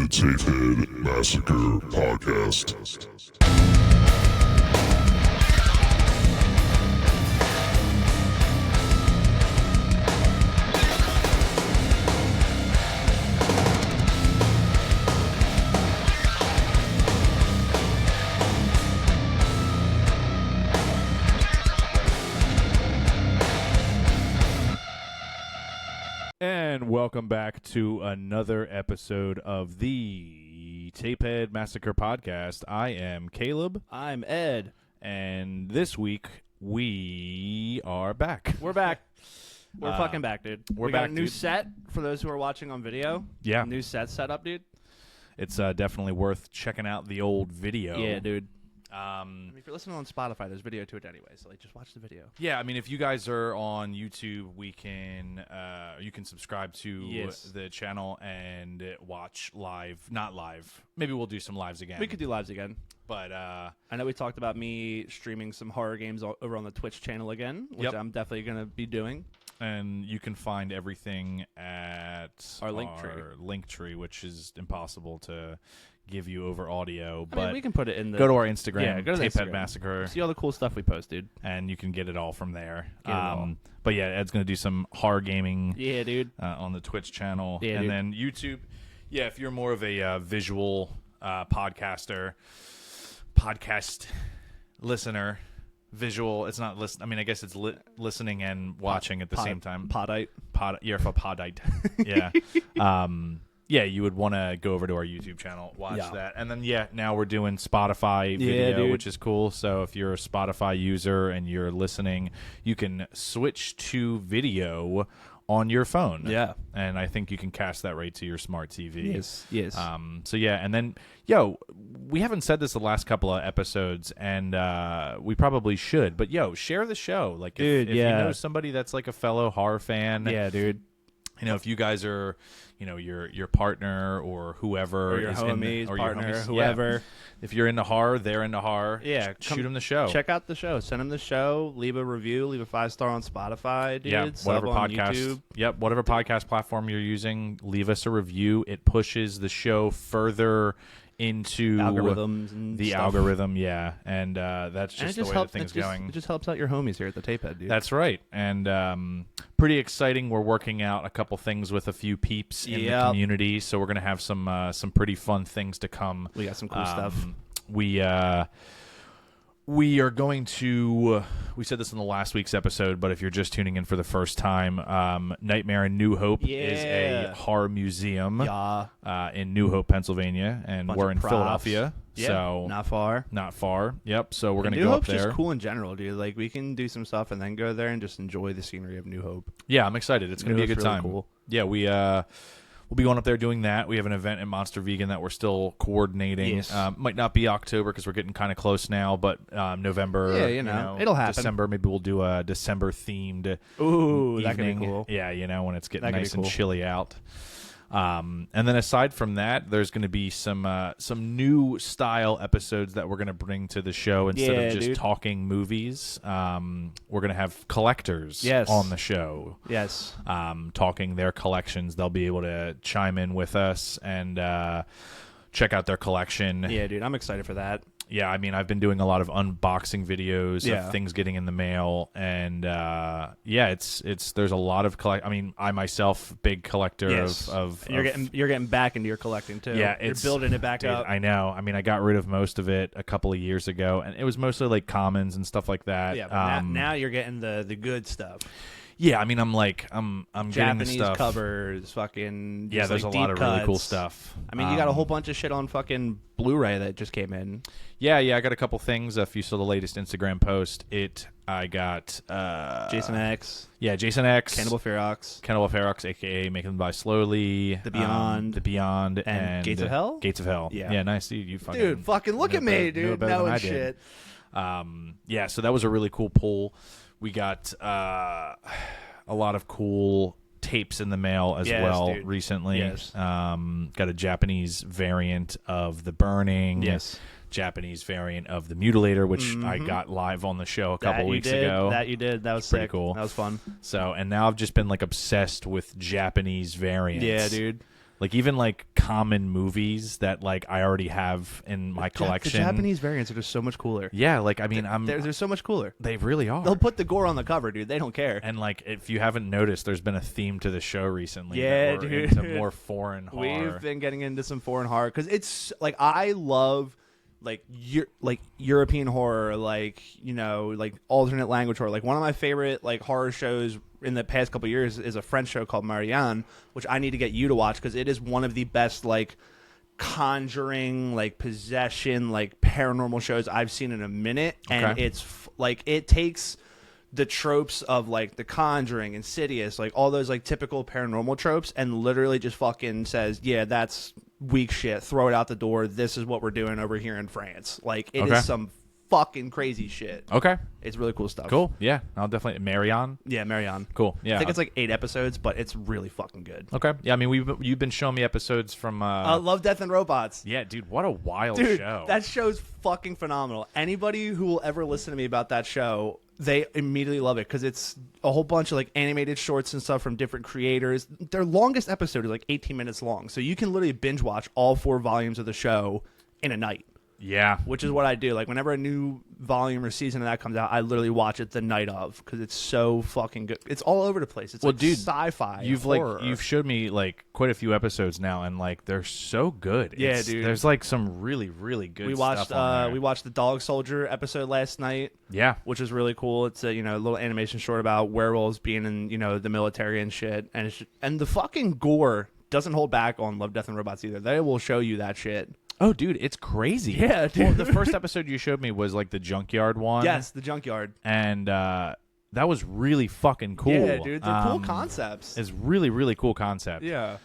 the Tapehead Massacre Podcast. And welcome back to another episode of the Tapehead Massacre Podcast. I am Caleb. I'm Ed. And this week, we are back. We're back. We're fucking back, dude. We're we got back, a new dude. set for those who are watching on video. Yeah. New set up, dude. It's definitely worth checking out the old video. Yeah, dude. I If you're listening on Spotify, there's video to it anyway, so just watch the video. Yeah, I mean, if you guys are on YouTube, you can subscribe to the channel and watch live. Not live. Maybe we'll do some lives again. We could do lives again. But I know we talked about me streaming some horror games over on the Twitch channel again, which I'm definitely going to be doing. And you can find everything at Our link tree, which is impossible to give you over audio. I mean, we can put it in the... Go to our Instagram, yeah, go to the Tapehead Instagram. Massacre. See all the cool stuff we post, dude. And you can get it all from there. Get it all. But yeah, Ed's going to do some horror gaming Yeah, dude. on the Twitch channel. Yeah, and dude. then YouTube, yeah, if you're more of a visual podcast listener, visual, it's not listen. I mean, I guess it's listening and watching at the same time. Podite. You're a podite. Yeah. Yeah, you would want to go over to our YouTube channel, watch that. And then, now we're doing Spotify video, which is cool. So if you're a Spotify user and you're listening, you can switch to video on your phone. Yeah. And I think you can cast that right to your smart TV. Yes. So, yeah, and then, we haven't said this the last couple of episodes, and we probably should. But, share the show. Like, if you know somebody that's like a fellow horror fan. Yeah, dude. You know, if you guys are, your partner or whoever or your is homies, or partner, your homies, whoever. If you're into horror, they're into horror. Yeah, shoot them the show. Check out the show. Send them the show. Leave a review. Leave a 5-star on Spotify, dude. Yeah, whatever Sub on podcast. YouTube. Yep, whatever podcast platform you're using, leave us a review. It pushes the show further into Algorithms and the stuff. algorithm. Yeah, and that's just the way that thing's going. It just helps out your homies here at the Tapehead, dude. That's right, and pretty exciting. We're working out a couple things with a few peeps in the community, so we're gonna have some pretty fun things to come. We got some cool stuff. We are going to. We said this in the last week's episode, but if you're just tuning in for the first time, Nightmare in New Hope is a horror museum in New Hope, Pennsylvania, and we're in Philadelphia. Yeah, so not far. Yep. So we're going to New go Hope's up there. Just cool in general, dude. Like we can do some stuff and then go there and just enjoy the scenery of New Hope. Yeah, I'm excited. It's going to be a good really time. Cool. Yeah, we'll be going up there doing that. We have an event at Monster Vegan that we're still coordinating. Yes. Might not be October because we're getting kind of close now, but November. Yeah, you know, it'll happen. December, maybe we'll do a December themed evening. That could be cool. Yeah, when it's getting That nice and chilly out. And then aside from that, there's going to be some new style episodes that we're going to bring to the show instead of just talking movies. We're going to have collectors on the show. Yes. Talking their collections. They'll be able to chime in with us and check out their collection. Yeah, dude, I'm excited for that. Yeah, I mean, I've been doing a lot of unboxing videos of things getting in the mail, and there's a lot of I mean, I myself, big collector of you're getting back into your collecting too. Yeah, you're building it back up. I know. I mean, I got rid of most of it a couple of years ago, and it was mostly like commons and stuff like that. Yeah, but now you're getting the good stuff. Yeah, I mean, I'm getting the Japanese stuff. covers, fucking there's a lot of really cool stuff. I mean, you got a whole bunch of shit on fucking Blu-ray that just came in. Yeah, I got a couple things. If you saw the latest Instagram post, I got Jason X. Yeah, Jason X. Cannibal Ferox, a.k.a. Make Them Die Slowly. The Beyond. And Gates of Hell? Gates of Hell. Yeah, nice. You fucking look at me, dude. Knowing shit. Yeah, so that was a really cool pull. We got a lot of cool tapes in the mail as well recently. Yes. Got a Japanese variant of The Burning. Yes. Japanese variant of The Mutilator, which I got live on the show a couple weeks ago. That you did. That was pretty sick. Cool. That was fun. So, and now I've just been like obsessed with Japanese variants. Yeah, dude. Like even like common movies that like I already have in my collection. The Japanese variants are just so much cooler. Yeah, like I mean, they're so much cooler. They really are. They'll put the gore on the cover, dude. They don't care. And like, if you haven't noticed, there's been a theme to the show recently. Yeah, that we're dude. into more foreign horror. We've been getting into some foreign horror because it's like I love like European horror, like like alternate language horror. Like one of my favorite like horror shows in the past couple of years is a French show called Marianne, which I need to get you to watch because it is one of the best like conjuring, like possession, like paranormal shows I've seen in a minute. And it's like it takes the tropes of like The Conjuring, Insidious, like all those like typical paranormal tropes, and literally just fucking says, yeah, that's weak shit, throw it out the door, this is what we're doing over here in France. Like it is some fucking crazy shit. Okay. It's really cool stuff. Cool. Yeah, I'll definitely Marianne. Yeah, Marianne. Cool. Yeah, I think it's like 8 episodes, but it's really fucking good. Okay. Yeah, I mean you've been showing me episodes from Love, Death, and Robots. Yeah, dude, what a wild Dude, show. That show's fucking phenomenal. Anybody who will ever listen to me about that show, they immediately love it because it's a whole bunch of like animated shorts and stuff from different creators. Their longest episode is like 18 minutes long, so you can literally binge watch all 4 volumes of the show in a night. Yeah. Which is what I do. Like whenever a new volume or season of that comes out, I literally watch it the night of because it's so fucking good. It's all over the place. It's dude, sci-fi. Horror. You've showed me like quite a few episodes now, and like they're so good. Yeah, dude. There's like some really really good. Stuff on there. We watched the Dog Soldier episode last night. Yeah, which is really cool. It's a little animation short about werewolves being in the military and shit, and the fucking gore doesn't hold back on Love, Death, and Robots either. They will show you that shit. Oh, dude, it's crazy. Yeah, dude. Well, the first episode you showed me was like the junkyard one. Yes, the junkyard. And that was really fucking cool. Yeah, dude. They're cool concepts. It's really, really cool concept. Yeah.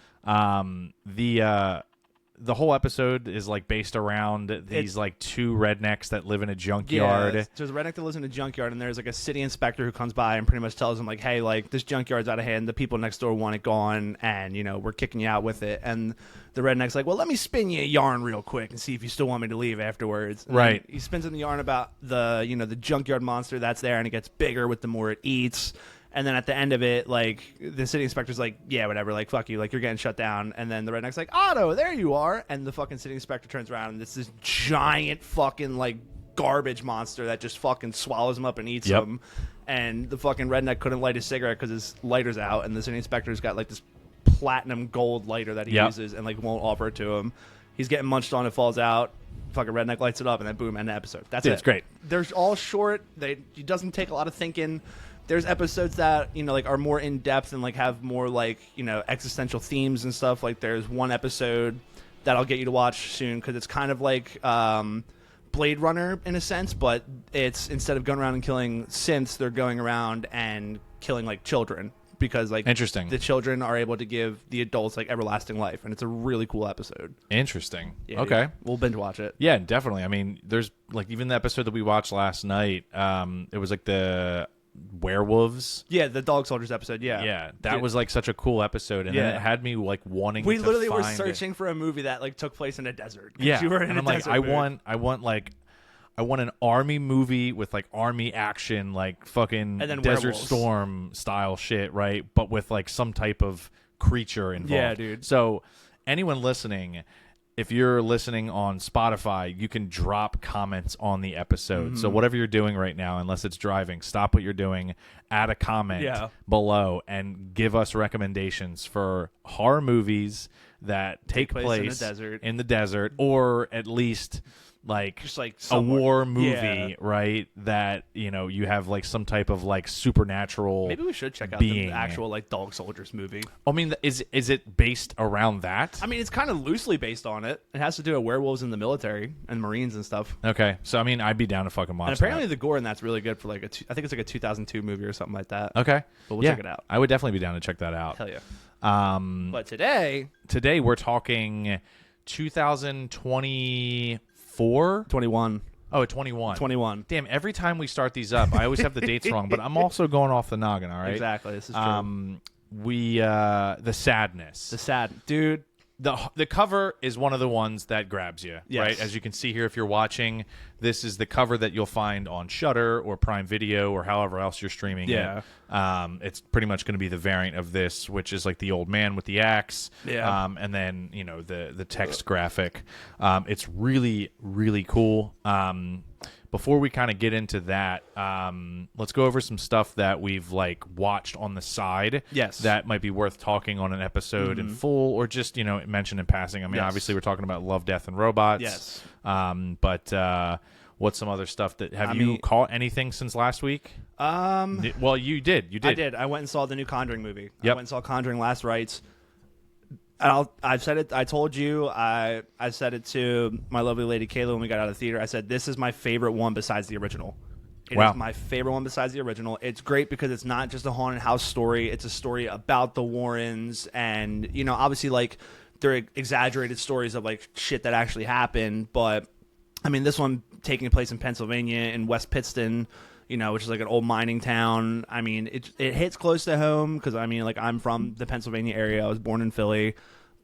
The whole episode is like based around these like 2 rednecks that live in a junkyard. Yeah, there's a redneck that lives in a junkyard, and there's like a city inspector who comes by and pretty much tells him like, hey, like this junkyard's out of hand. The people next door want it gone, and we're kicking you out with it. And the redneck's like, well, let me spin you a yarn real quick and see if you still want me to leave afterwards. And right. He spins in the yarn about the the junkyard monster that's there, and it gets bigger with the more it eats. And then at the end of it, like, the city inspector's like, yeah, whatever, like, fuck you, like, you're getting shut down. And then the redneck's like, Otto, there you are. And the fucking city inspector turns around, and it's this giant fucking, like, garbage monster that just fucking swallows him up and eats him. And the fucking redneck couldn't light his cigarette because his lighter's out. And the city inspector's got, like, this platinum gold lighter that he uses and, like, won't offer it to him. He's getting munched on, it falls out. Fucking redneck lights it up, and then boom, end the episode. That's it. It's great. They're all short. It doesn't take a lot of thinking. There's episodes that like are more in depth and like have more like existential themes and stuff. Like there's one episode that I'll get you to watch soon because it's kind of like Blade Runner in a sense, but it's instead of going around and killing synths, they're going around and killing like children because like interesting, the children are able to give the adults like everlasting life, and it's a really cool episode. Interesting. Yeah, okay, dude. We'll binge watch it. Yeah, definitely. I mean, there's like even the episode that we watched last night. It was like the werewolves. Yeah, the Dog Soldiers episode. Yeah, that was like such a cool episode, and then it had me like wanting. We literally to were find searching for a movie that like took place in a desert. Yeah, you were in and a I'm like, desert I mood. want an army movie with like army action, like fucking and then Desert werewolves. Storm style shit, right? But with like some type of creature involved. Yeah, dude. So anyone listening, if you're listening on Spotify, you can drop comments on the episode. Mm-hmm. So whatever you're doing right now, unless it's driving, stop what you're doing, add a comment below, and give us recommendations for horror movies that take place in the desert, or at least like just like a war movie, right? That you have like some type of like supernatural. Maybe we should check out being. the actual like Dog Soldiers movie. I mean, is it based around that? I mean, it's kind of loosely based on it. It has to do with werewolves in the military and Marines and stuff. Okay, so I mean, I'd be down to fucking watch. And apparently, that. the gore in that's really good for like I think it's like a 2002 movie or something like that. Okay, but we'll check it out. I would definitely be down to check that out. Hell yeah. But today we're talking 2024, 21. Oh, 21. 21. Damn, every time we start these up, I always have the dates wrong, but I'm also going off the noggin, all right? Exactly. This is true. The sadness. The sad dude. The cover is one of the ones that grabs you, right? As you can see here, if you're watching, this is the cover that you'll find on Shudder or Prime Video or however else you're streaming it. It's pretty much going to be the variant of this, which is like the old man with the axe, and then the text graphic. It's really, really cool. Before we kind of get into that, let's go over some stuff that we've watched on the side. Yes, that might be worth talking on an episode in full, or just mention in passing. I mean, obviously we're talking about Love, Death, and Robots. Yes, but what's some other stuff that you caught anything since last week? Well, you did. I did. I went and saw the new Conjuring movie. Yep. I went and saw Conjuring Last Rites. I've said it. I told you. I said it to my lovely lady Kayla when we got out of the theater. I said this is my favorite one besides the original. It is my favorite one besides the original. It's great because it's not just a haunted house story. It's a story about the Warrens, and obviously they're exaggerated stories of shit that actually happened. But I mean, this one taking place in Pennsylvania in West Pittston, which is an old mining town. I mean, it hits close to home because I'm from the Pennsylvania area. I was born in Philly,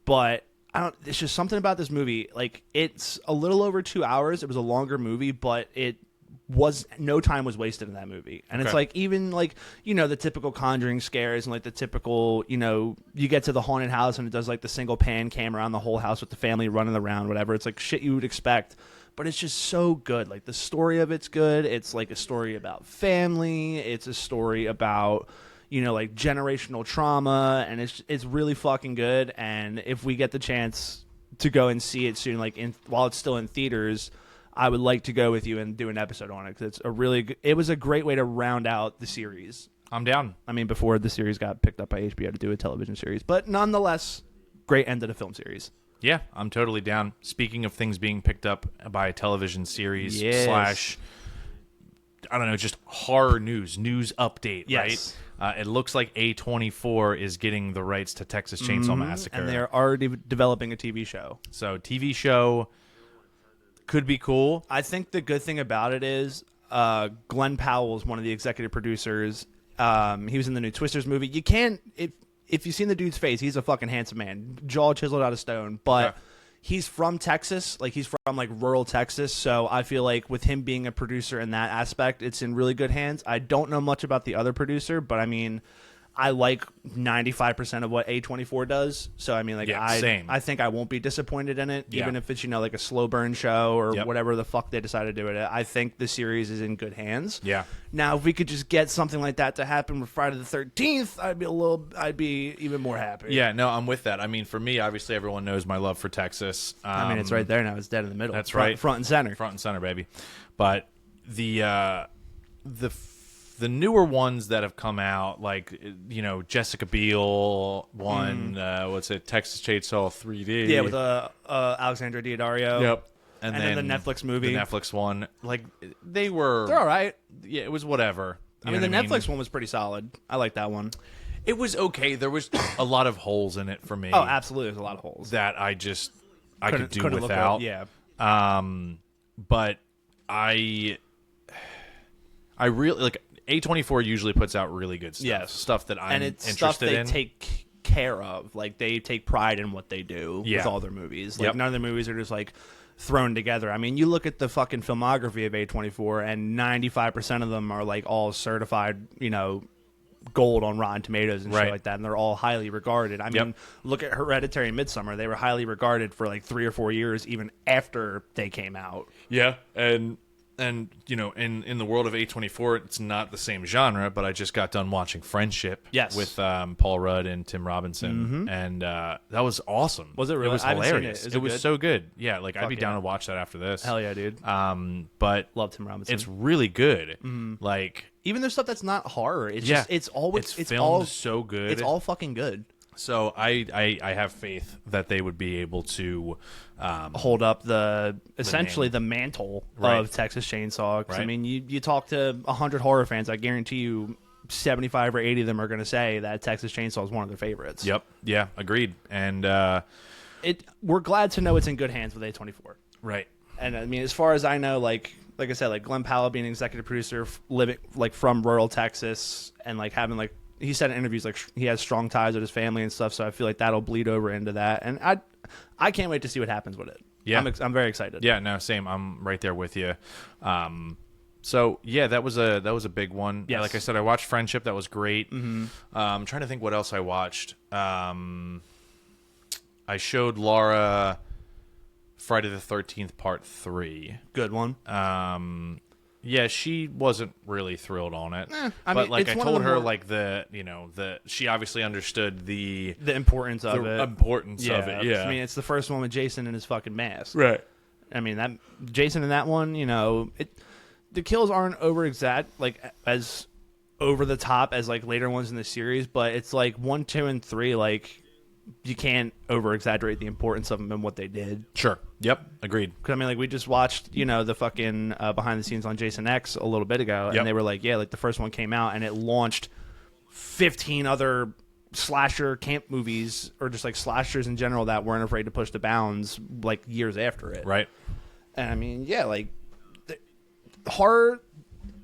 but it's just something about this movie. It's a little over 2 hours. It was a longer movie, but no time was wasted in that movie. And it's even the typical Conjuring scares and the typical, you get to the haunted house and it does the single pan camera on the whole house with the family running around, whatever. It's shit you would expect. But it's just so good. The story of it's good. It's a story about family. It's a story about, generational trauma. And it's really fucking good. And if we get the chance to go and see it soon, while it's still in theaters, I would like to go with you and do an episode on it. Because it was a great way to round out the series. I'm down. I mean, before the series got picked up by HBO to do a television series. But nonetheless, great end of the film series. Yeah, I'm totally down. Speaking of things being picked up by a television series / I don't know, just horror news update, right? It looks like A24 is getting the rights to Texas Chainsaw Massacre. And they're already developing a TV show. So TV show could be cool. I think the good thing about it is Glenn Powell is one of the executive producers. He was in the new Twisters movie. You can't... If you've seen the dude's face, he's a fucking handsome man, jaw chiseled out of stone. But he's from Texas, he's from rural Texas. So I feel with him being a producer in that aspect, it's in really good hands. I don't know much about the other producer, but I mean, I like 95% of what A24 does. So I mean, same. I think I won't be disappointed in it, even if it's a slow burn show or whatever the fuck they decide to do with it. I think the series is in good hands. Yeah. Now, if we could just get something like that to happen with Friday the 13th, I'd be even more happy. Yeah, no, I'm with that. I mean, for me, obviously, everyone knows my love for Texas. I mean, it's right there now. It's dead in the middle. That's right, front and center, baby. But the newer ones that have come out, Jessica Biel one, Texas Chainsaw 3D. Yeah, with Alexandra Daddario. Yep. And then the Netflix movie. The Netflix one. They're all right. Yeah, it was whatever. I mean, the Netflix one was pretty solid. I like that one. It was okay. There was a lot of holes in it for me. Oh, absolutely. There's a lot of holes. That I could do without. Yeah. But I really... A24 usually puts out really good stuff. Yes. Stuff that I'm interested stuff they in. Take care of. They take pride in what they do with all their movies. None of their movies are just thrown together. I mean, you look at the fucking filmography of A24 and 95% of them are all certified, gold on Rotten Tomatoes and shit like that, and they're all highly regarded. I mean, look at Hereditary and Midsommar. They were highly regarded for 3 or 4 years even after they came out. Yeah, and in the world of A24, it's not the same genre, but I just got done watching Friendship with Paul Rudd and Tim Robinson, and that was awesome. Was it really? It was hilarious. It was so good. Yeah, I'd be down to watch that after this. Hell yeah, dude. But love Tim Robinson. It's really good. Even there's stuff that's not horror. It's just it's filmed all so good. It's all fucking good. So I have faith that they would be able to hold up essentially the mantle of Texas Chainsaw. I mean, you talk to 100 horror fans, I guarantee you 75 or 80 of them are going to say that Texas Chainsaw is one of their favorites. Yep. Yeah, agreed. And we're glad to know it's in good hands with A24. Right. And I mean, as far as I know, like I said, Glenn Powell being an executive producer, living from rural Texas and having he said in interviews like he has strong ties with his family and stuff, so I feel like that'll bleed over into that, and I can't wait to see what happens with it. Yeah, I'm very excited. Yeah, no, same. I'm right there with you. So yeah, that was a big one. Yes. Like I said, I watched Friendship. That was great. I'm trying to think what else I watched. I showed Laura Friday the 13th Part 3. Good one. Yeah, she wasn't really thrilled on it. But like I told her, like she obviously understood the importance of it. Importance of it. Yeah, I mean, it's the first one with Jason in his fucking mask. Right. I mean, that Jason in that one, the kills aren't as over the top as like later ones in the series, but it's like 1, 2, and 3. Like you can't over exaggerate the importance of them and what they did. Sure. Yep. Agreed. Because I mean, like we just watched, the fucking behind the scenes on Jason X a little bit ago, and they were like, yeah, like the first one came out and it launched 15 other slasher camp movies or just like slashers in general that weren't afraid to push the bounds like years after it. Right. And I mean, yeah, like horror,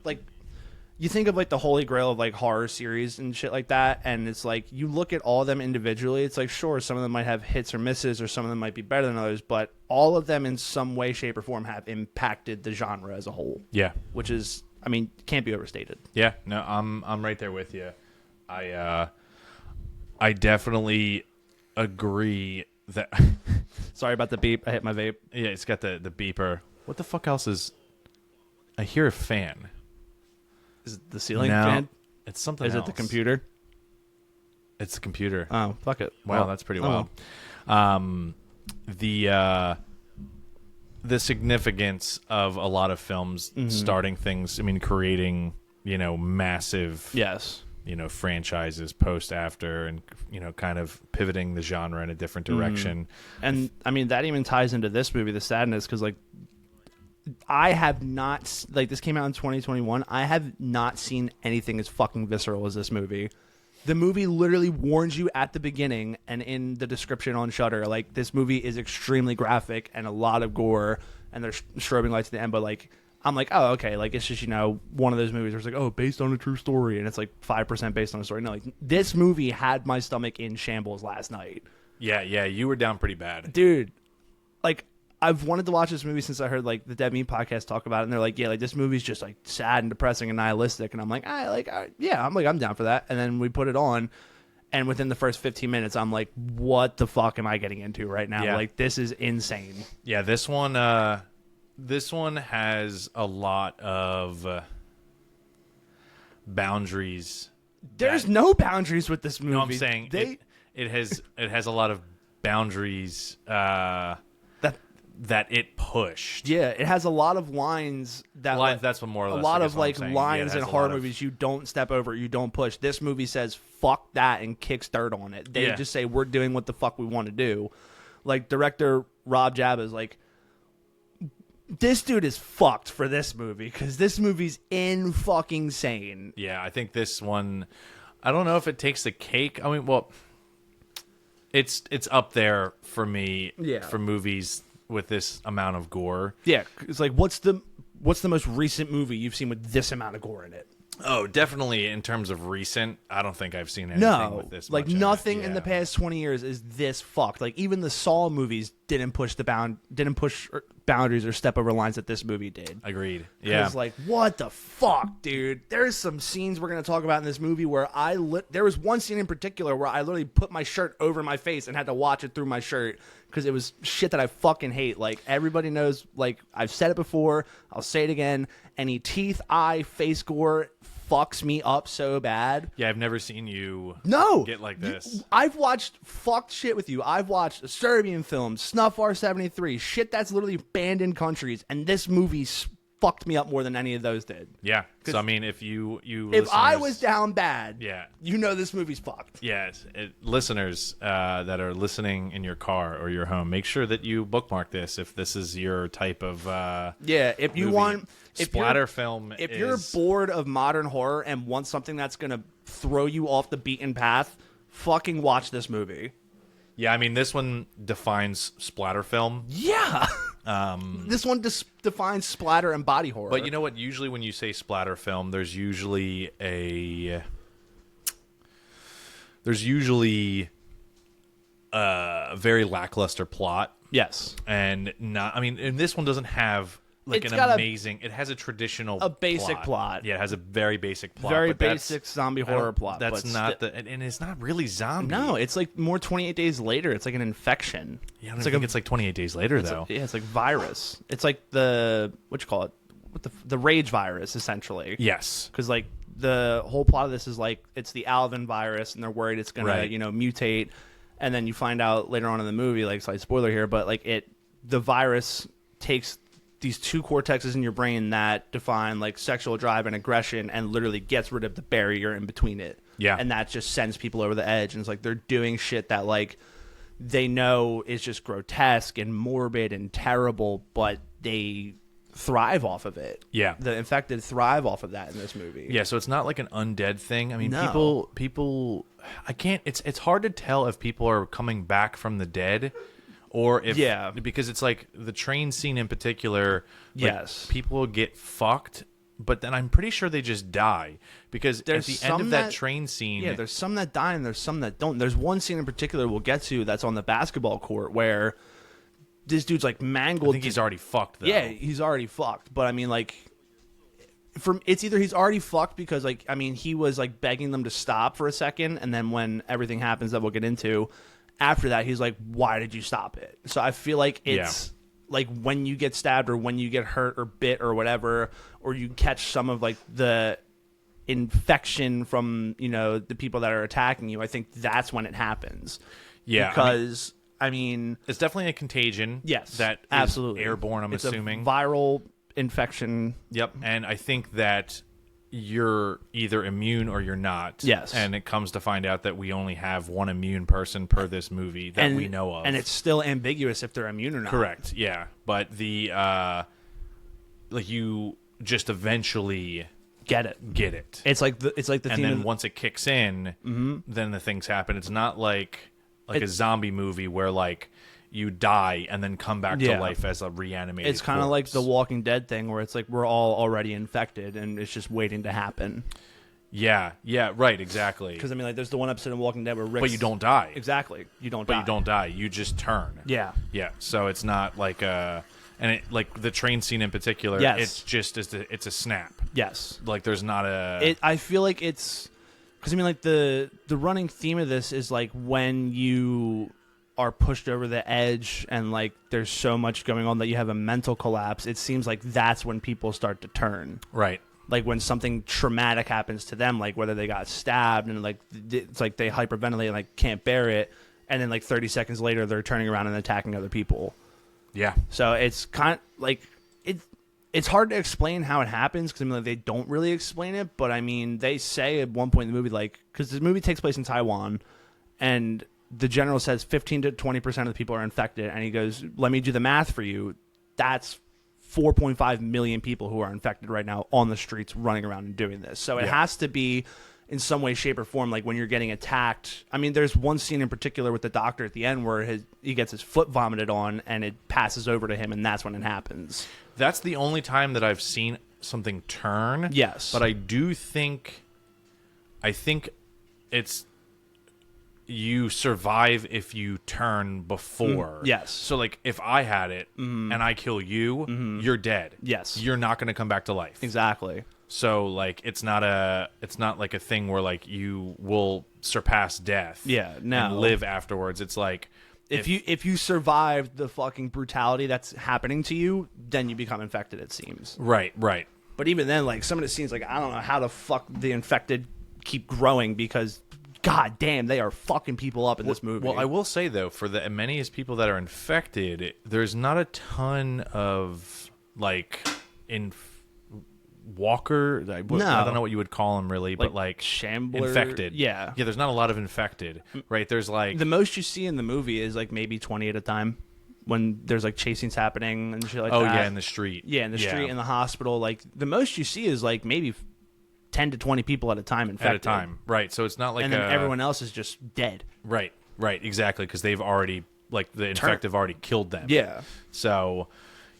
like you think of like the holy grail of like horror series and shit like that, and it's like you look at all of them individually, it's like sure, some of them might have hits or misses or some of them might be better than others, but all of them in some way, shape, or form have impacted the genre as a whole. Yeah. Which is, I mean, can't be overstated. Yeah, no, I'm right there with you. I definitely agree that Sorry about the beep. I hit my vape. Yeah, it's got the beeper. What the fuck else is I hear a fan. Is it the ceiling no, fan? It's something else. Is it the computer? It's the computer. Oh, fuck it. Wow, that's pretty wild. The significance of a lot of films starting things, I mean, creating, massive franchises post after and, kind of pivoting the genre in a different direction. And, I mean, that even ties into this movie, The Sadness, because, like, I have not, like, this came out in 2021. I have not seen anything as fucking visceral as this movie. The movie literally warns you at the beginning and in the description on Shudder, like, this movie is extremely graphic and a lot of gore, and there's strobing lights at the end, but, like, I'm like, oh, okay, like, it's just, one of those movies where it's like, oh, based on a true story, and it's, like, 5% based on a story. No, like, this movie had my stomach in shambles last night. Yeah, you were down pretty bad. Dude, like, I've wanted to watch this movie since I heard like the Dead Meat podcast talk about it, and they're like, yeah, like this movie's just like sad and depressing and nihilistic, and I'm like, I'm down for that. And then we put it on, and within the first 15 minutes, I'm like, what the fuck am I getting into right now? Yeah. Like, this is insane. Yeah, this one has a lot of boundaries. There's no boundaries with this movie. No, I'm saying it has a lot of boundaries that it pushed. Yeah, it has a lot of lines that that's what more or less a lot of like lines in horror movies you don't step over, you don't push. This movie says fuck that and kicks dirt on it. They just say we're doing what the fuck we want to do. Like director Rob Jabba is like, this dude is fucked for this movie because this movie's in fucking sane. Yeah, I think this one, I don't know if it takes the cake. I mean, well, it's up there for me for movies with this amount of gore. Yeah, it's like what's the most recent movie you've seen with this amount of gore in it? Oh, definitely in terms of recent, I don't think I've seen anything with this. Like much nothing in the past 20 years is this fucked. Like even the Saw movies didn't push boundaries or step over lines that this movie did. Agreed. Yeah. It's like, what the fuck, dude? There's some scenes we're going to talk about in this movie where there was one scene in particular where I literally put my shirt over my face and had to watch it through my shirt because it was shit that I fucking hate. Like, everybody knows, like, I've said it before, I'll say it again, any teeth, eye, face gore fucks me up so bad. Yeah, I've never seen you get like this. I've watched fucked shit with you. I've watched Serbian films, Snuff R73, shit that's literally banned in countries, and this movie fucked me up more than any of those did. Yeah. So I mean, if I was down bad, yeah, this movie's fucked. Yes, listeners that are listening in your car or your home, make sure that you bookmark this if this is your type of if you want splatter film. If you're bored of modern horror and want something that's gonna throw you off the beaten path, fucking watch this movie. Yeah, I mean, this one defines splatter film. Yeah. This one defines splatter and body horror. But you know what? Usually when you say splatter film, there's usually there's usually a very lackluster plot. Yes. And and this one doesn't have like It's an got amazing. It has a basic plot. Yeah, it has a very basic plot. Very but basic zombie horror plot. That's but not and it's not really zombie. No, it's like more 28 days later. It's like an infection. Yeah, I think it's like 28 days later though. It's like virus. It's like what you call it? The rage virus, essentially. Yes. Because like the whole plot of this is like it's the Alvin virus, and they're worried it's gonna mutate, and then you find out later on in the movie, like slight spoiler here, but like the virus takes these two cortexes in your brain that define like sexual drive and aggression, and literally gets rid of the barrier in between it. Yeah. And that just sends people over the edge, and it's like they're doing shit that like they know is just grotesque and morbid and terrible, but they thrive off of it. Yeah. The infected thrive off of that in this movie. Yeah, so it's not like an undead thing. I mean, No. people I can't it's hard to tell if people are coming back from the dead or if because it's like the train scene in particular, like, Yes. people get fucked, but then I'm pretty sure they just die because There's at the end some of that that- train scene, Yeah, there's some that die and there's some that don't. There's one scene in particular we'll get to that's on the basketball court where this dude's like mangled. I think he's already fucked though. Yeah, he's already fucked. But I mean, like, it's either he's already fucked because, like, I mean, he was like begging them to stop for a second, and then when everything happens that we'll get into, after that, he's like, "Why did you stop it?" So I feel like it's like when you get stabbed or when you get hurt or bit or whatever, or you catch some of like the infection from the people that are attacking you. I think that's when it happens. Yeah, because. I mean, it's definitely a contagion. Yes, that is absolutely airborne. I'm it's assuming a viral infection. Yep, and I think that you're either immune or you're not. Yes, and it comes to find out that we only have one immune person per this movie that we know of, and it's still ambiguous if they're immune or not. Correct. Yeah, but the like you just eventually get it. It's like the and theme then once it kicks in, then the things happen. It's not like a zombie movie where like you die and then come back to life as a reanimated. It's kind of like the Walking Dead thing where it's like we're all already infected and it's just waiting to happen. Yeah, right, exactly. Because I mean, like, there's the one episode of Walking Dead where Rick's... But you don't die. Exactly, you don't. But you don't die. You just turn. Yeah. So it's not like and it like the train scene in particular. Yes. It's just it's a snap. Yes. Like there's not a. I feel like it's. Because, I mean, like, the running theme of this is, like, when you are pushed over the edge and, like, there's so much going on that you have a mental collapse, it seems like that's when people start to turn. Right. Like, when something traumatic happens to them, like, whether they got stabbed and, like, it's like they hyperventilate and, like, can't bear it, and then, like, 30 seconds later, they're turning around and attacking other people. Yeah. So it's kind of, like, it's hard to explain how it happens because I mean, like, they don't really explain it, but I mean, they say at one point in the movie, like, because the movie takes place in Taiwan, and the general says 15 to 20% of the people are infected, and he goes, "Let me do the math for you. That's 4.5 million people who are infected right now on the streets running around and doing this." So it has to be in some way, shape, or form, like when you're getting attacked. I mean, there's one scene in particular with the doctor at the end where he gets his foot vomited on and it passes over to him, and that's when it happens. That's the only time that I've seen something turn. Yes. But I think it's you survive if you turn before. Yes. So like if I had it and I kill you, you're dead. Yes. You're not going to come back to life. Exactly. So like it's not like a thing where like you will surpass death. Yeah, no. And live afterwards. It's like if you survive the fucking brutality that's happening to you, then you become infected, it seems. Right. But even then, like, some of the scenes, like, I don't know how the fuck the infected keep growing because, god damn, they are fucking people up in this movie. Well, I will say though, for the many as people that are infected, there's not a ton of like walker. I don't know what you would call them really, but like shambler, infected. Yeah. There's not a lot of infected, right? There's like the most you see in the movie is like maybe 20 at a time when there's like chasings happening and shit like that. Oh yeah, in the street. Yeah, in the street, in the hospital. Like the most you see is like maybe 10 to 20 people at a time infected. At a time, right? So it's not like and then everyone else is just dead. Right, exactly, because they've already like the infected already killed them. Yeah. So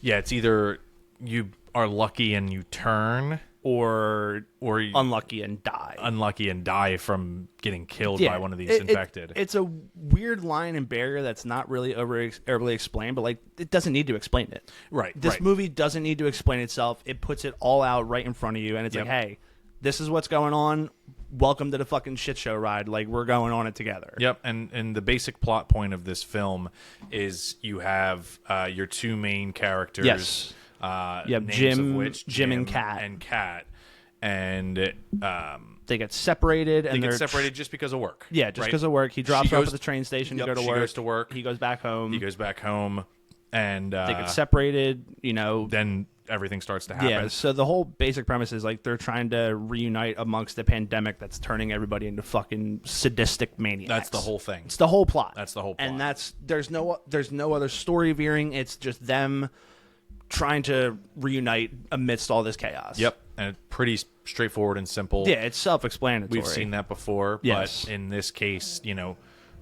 yeah, it's either you are lucky and you turn, or unlucky and die from getting killed by one of these infected. It's a weird line and barrier that's not really overly explained, but like it doesn't need to explain it. Right. This movie doesn't need to explain itself. It puts it all out right in front of you, and it's like, hey, this is what's going on. Welcome to the fucking shit show ride. Like, we're going on it together. Yep, and the basic plot point of this film is you have your two main characters. Yes. Jim and Kat. And they get separated. They get separated just because of work. Yeah, just because of work. He drops her off at the train station to go to work. She goes to work. He goes back home. And they get separated, Then everything starts to happen. Yeah, so the whole basic premise is like they're trying to reunite amongst the pandemic that's turning everybody into fucking sadistic maniacs. That's the whole thing. It's the whole plot. That's the whole plot. And there's no other story veering. It's just them trying to reunite amidst all this chaos. Yep, and it's pretty straightforward and simple. Yeah, it's self-explanatory. We've seen that before, yes. But in this case,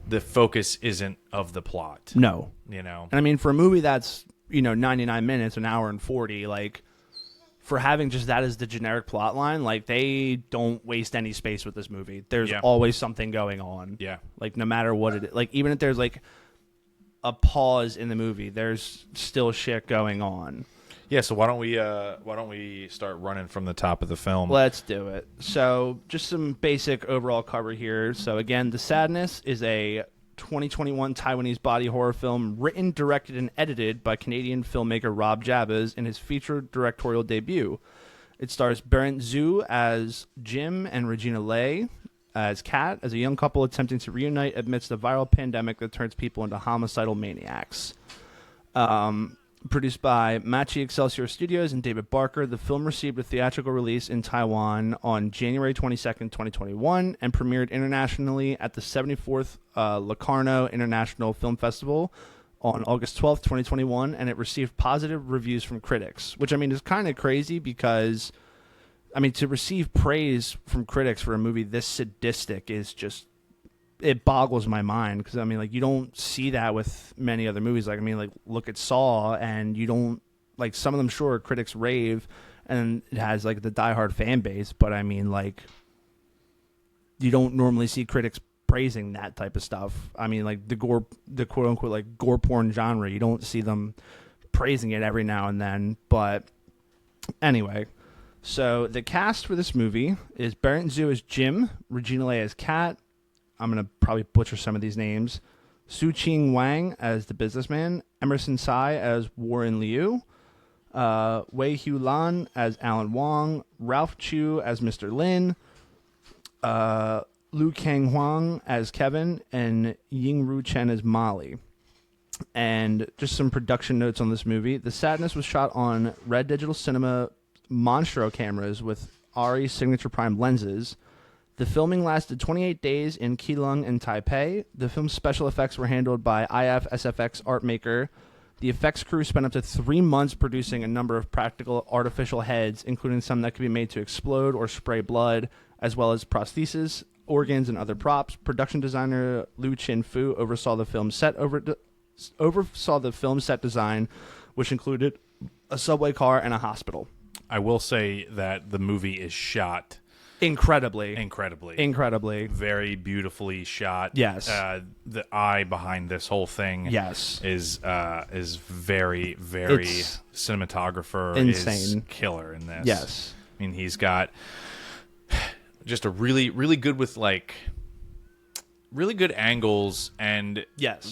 the focus isn't of the plot. No. And I mean, for a movie that's, 99 minutes, an hour and 40, like, for having just that as the generic plot line, like, they don't waste any space with this movie. There's always something going on. Yeah. Like, no matter what it is. Like, even if there's, like, a pause in the movie, there's still shit going on. Yeah, so why don't we start running from the top of the film? Let's do it. So, just some basic overall cover here. So, again, The Sadness is a 2021 Taiwanese body horror film written, directed, and edited by Canadian filmmaker Rob Jabez in his feature directorial debut. It stars Berent Zhu as Jim and Regina Lei as Kat, as a young couple attempting to reunite amidst a viral pandemic that turns people into homicidal maniacs. Produced by Machi Excelsior Studios and David Barker, the film received a theatrical release in Taiwan on January 22nd, 2021, and premiered internationally at the 74th Locarno International Film Festival on August 12th, 2021, and it received positive reviews from critics, which, I mean, is kind of crazy because, I mean, to receive praise from critics for a movie this sadistic is just, it boggles my mind because, I mean, like, you don't see that with many other movies. Like, I mean, like, look at Saw, and you don't, like, some of them, sure, critics rave, and it has, like, the diehard fan base, but, I mean, like, you don't normally see critics praising that type of stuff. I mean, like, the quote-unquote, like, gore porn genre, you don't see them praising it every now and then, but anyway. So, the cast for this movie is Berent Zhu as Jim, Regina Lei as Kat, I'm going to probably butcher some of these names. Su Ching Wang as the businessman, Emerson Tsai as Warren Liu, Wei Hu Lan as Alan Wong, Ralph Chu as Mr. Lin, Lu Kang Huang as Kevin, and Ying Ru Chen as Molly. And just some production notes on this movie. The Sadness was shot on Red Digital Cinema Monstro cameras with ARRI Signature Prime lenses. The filming lasted 28 days in Keelung and Taipei. The film's special effects were handled by IF SFX art maker. The effects crew spent up to 3 months producing a number of practical artificial heads, including some that could be made to explode or spray blood, as well as prostheses, organs, and other props. Production designer Liu Chin Fu oversaw the film set design, which included a subway car and a hospital. I will say that the movie is shot incredibly very beautifully shot. Yes. The eye behind this whole thing is very, very cinematographer insane. Is killer in this. Yes. I mean, he's got just a really, really good with like really good angles and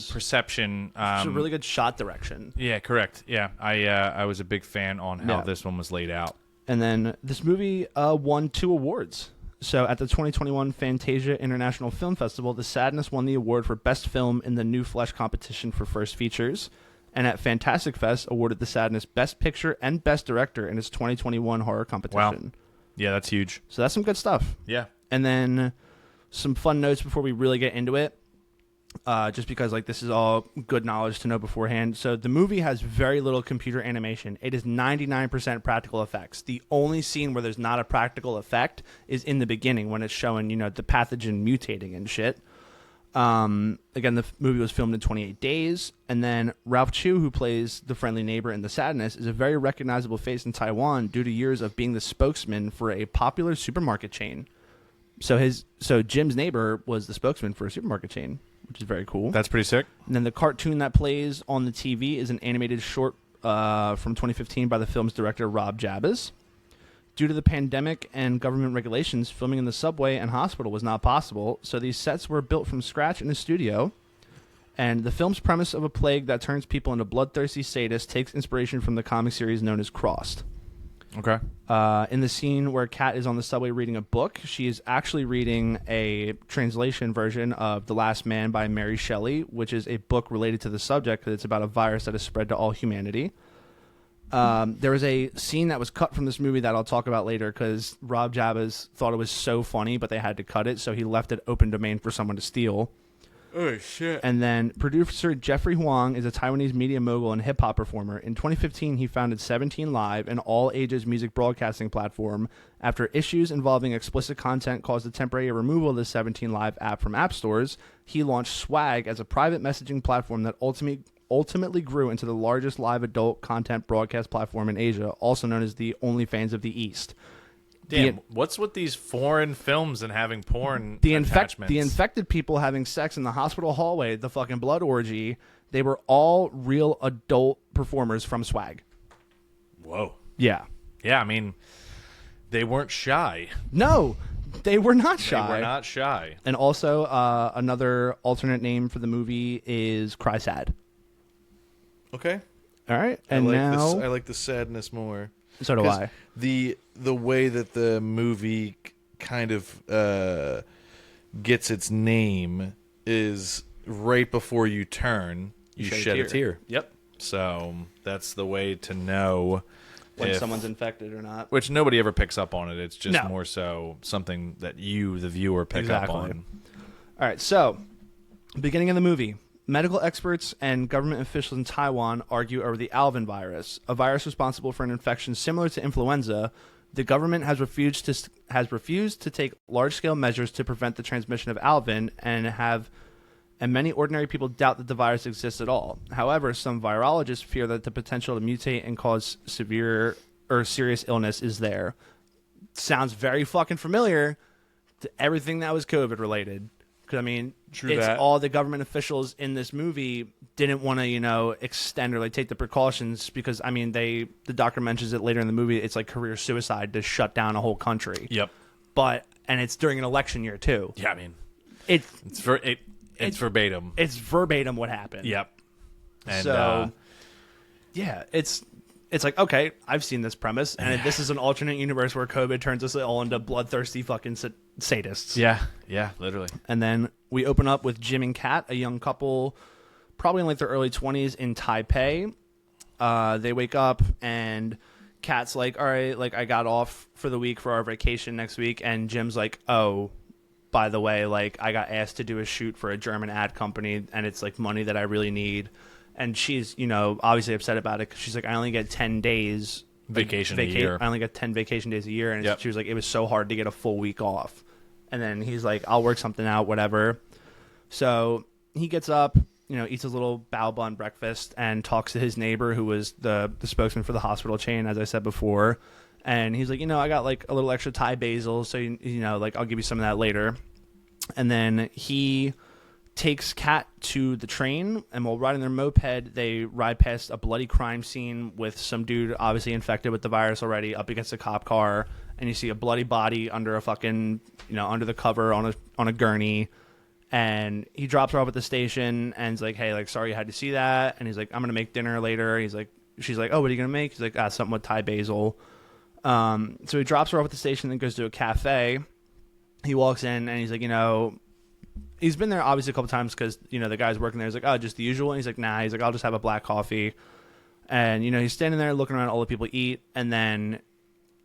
perception. It's a really good shot direction. Yeah, correct. Yeah. I was a big fan on how this one was laid out. And then this movie won 2 awards. So at the 2021 Fantasia International Film Festival, The Sadness won the award for Best Film in the New Flesh competition for First Features. And at Fantastic Fest, awarded The Sadness Best Picture and Best Director in its 2021 horror competition. Wow. Yeah, that's huge. So that's some good stuff. Yeah. And then some fun notes before we really get into it. Just because like this is all good knowledge to know beforehand. So the movie has very little computer animation. It is 99% practical effects. The only scene where there's not a practical effect is in the beginning when it's showing, the pathogen mutating and shit. Again, the movie was filmed in 28 days. And then Ralph Chu, who plays the friendly neighbor in The Sadness, is a very recognizable face in Taiwan due to years of being the spokesman for a popular supermarket chain. So Jim's neighbor was the spokesman for a supermarket chain, which is very cool. That's pretty sick. And then the cartoon that plays on the TV is an animated short from 2015 by the film's director, Rob Jabbas. Due to the pandemic and government regulations, filming in the subway and hospital was not possible, so these sets were built from scratch in a studio. And the film's premise of a plague that turns people into bloodthirsty sadists takes inspiration from the comic series known as Crossed. Okay. In the scene where Kat is on the subway reading a book, she is actually reading a translation version of The Last Man by Mary Shelley, which is a book related to the subject because it's about a virus that has spread to all humanity. There was a scene that was cut from this movie that I'll talk about later because Rob Jabbas thought it was so funny, but they had to cut it, so he left it open domain for someone to steal. Oh, shit. And then producer Jeffrey Huang is a Taiwanese media mogul and hip-hop performer. In 2015, he founded 17 Live, an all-ages music broadcasting platform. After issues involving explicit content caused the temporary removal of the 17 Live app from app stores, he launched Swag as a private messaging platform that ultimately grew into the largest live adult content broadcast platform in Asia, also known as the OnlyFans of the East. Damn, what's with these foreign films and having porn attachments? The infected people having sex in the hospital hallway, the fucking blood orgy, they were all real adult performers from Swag. Whoa. Yeah. Yeah, I mean, they weren't shy. No, they were not shy. They were not shy. And also, another alternate name for the movie is Cry Sad. Okay. All right. And I like the sadness more. So do I. The way that the movie kind of gets its name is right before you turn, you shed a tear. Yep. So that's the way to know when someone's infected or not. Which nobody ever picks up on it. It's just more so something that you, the viewer, pick up on. All right. So, beginning of the movie. Medical experts and government officials in Taiwan argue over the Alvin virus, a virus responsible for an infection similar to influenza. The government has refused to take large-scale measures to prevent the transmission of Alvin, and many ordinary people doubt that the virus exists at all. However, some virologists fear that the potential to mutate and cause severe or serious illness is there. Sounds very fucking familiar to everything that was COVID related. Because, I mean, all the government officials in this movie didn't want to, extend or take the precautions because, I mean, the doctor mentions it later in the movie. It's like career suicide to shut down a whole country. Yep. And it's during an election year, too. Yeah, I mean, it's verbatim. It's verbatim what happened. Yep. And, so, yeah, it's like, okay, I've seen this premise, and this is an alternate universe where COVID turns us all into bloodthirsty fucking sadists. Yeah, literally. And then we open up with Jim and Kat, a young couple, probably in their early 20s in Taipei. They wake up, and Kat's like, all right, I got off for the week for our vacation next week, and Jim's like, oh, by the way, I got asked to do a shoot for a German ad company, and it's money that I really need. And she's, obviously upset about it because she's like, I only get 10 days vacation a year. I only get 10 vacation days a year. And she was like, it was so hard to get a full week off. And then he's like, I'll work something out, whatever. So he gets up, eats his little bao bun breakfast and talks to his neighbor who was the spokesman for the hospital chain, as I said before. And he's like, I got a little extra Thai basil. So, I'll give you some of that later. And then he takes Kat to the train, and while riding their moped, they ride past a bloody crime scene with some dude obviously infected with the virus already up against a cop car, and you see a bloody body under a fucking, under the cover on a gurney, and he drops her off at the station, and he's like, hey, sorry you had to see that, and he's like, I'm gonna make dinner later. She's like, oh, what are you gonna make? He's like, something with Thai basil. So he drops her off at the station and goes to a cafe. He walks in, and he's like, he's been there obviously a couple times because, the guy's working there. He's like, oh, just the usual. And he's like, nah. He's like, I'll just have a black coffee. And, he's standing there looking around at all the people eat. And then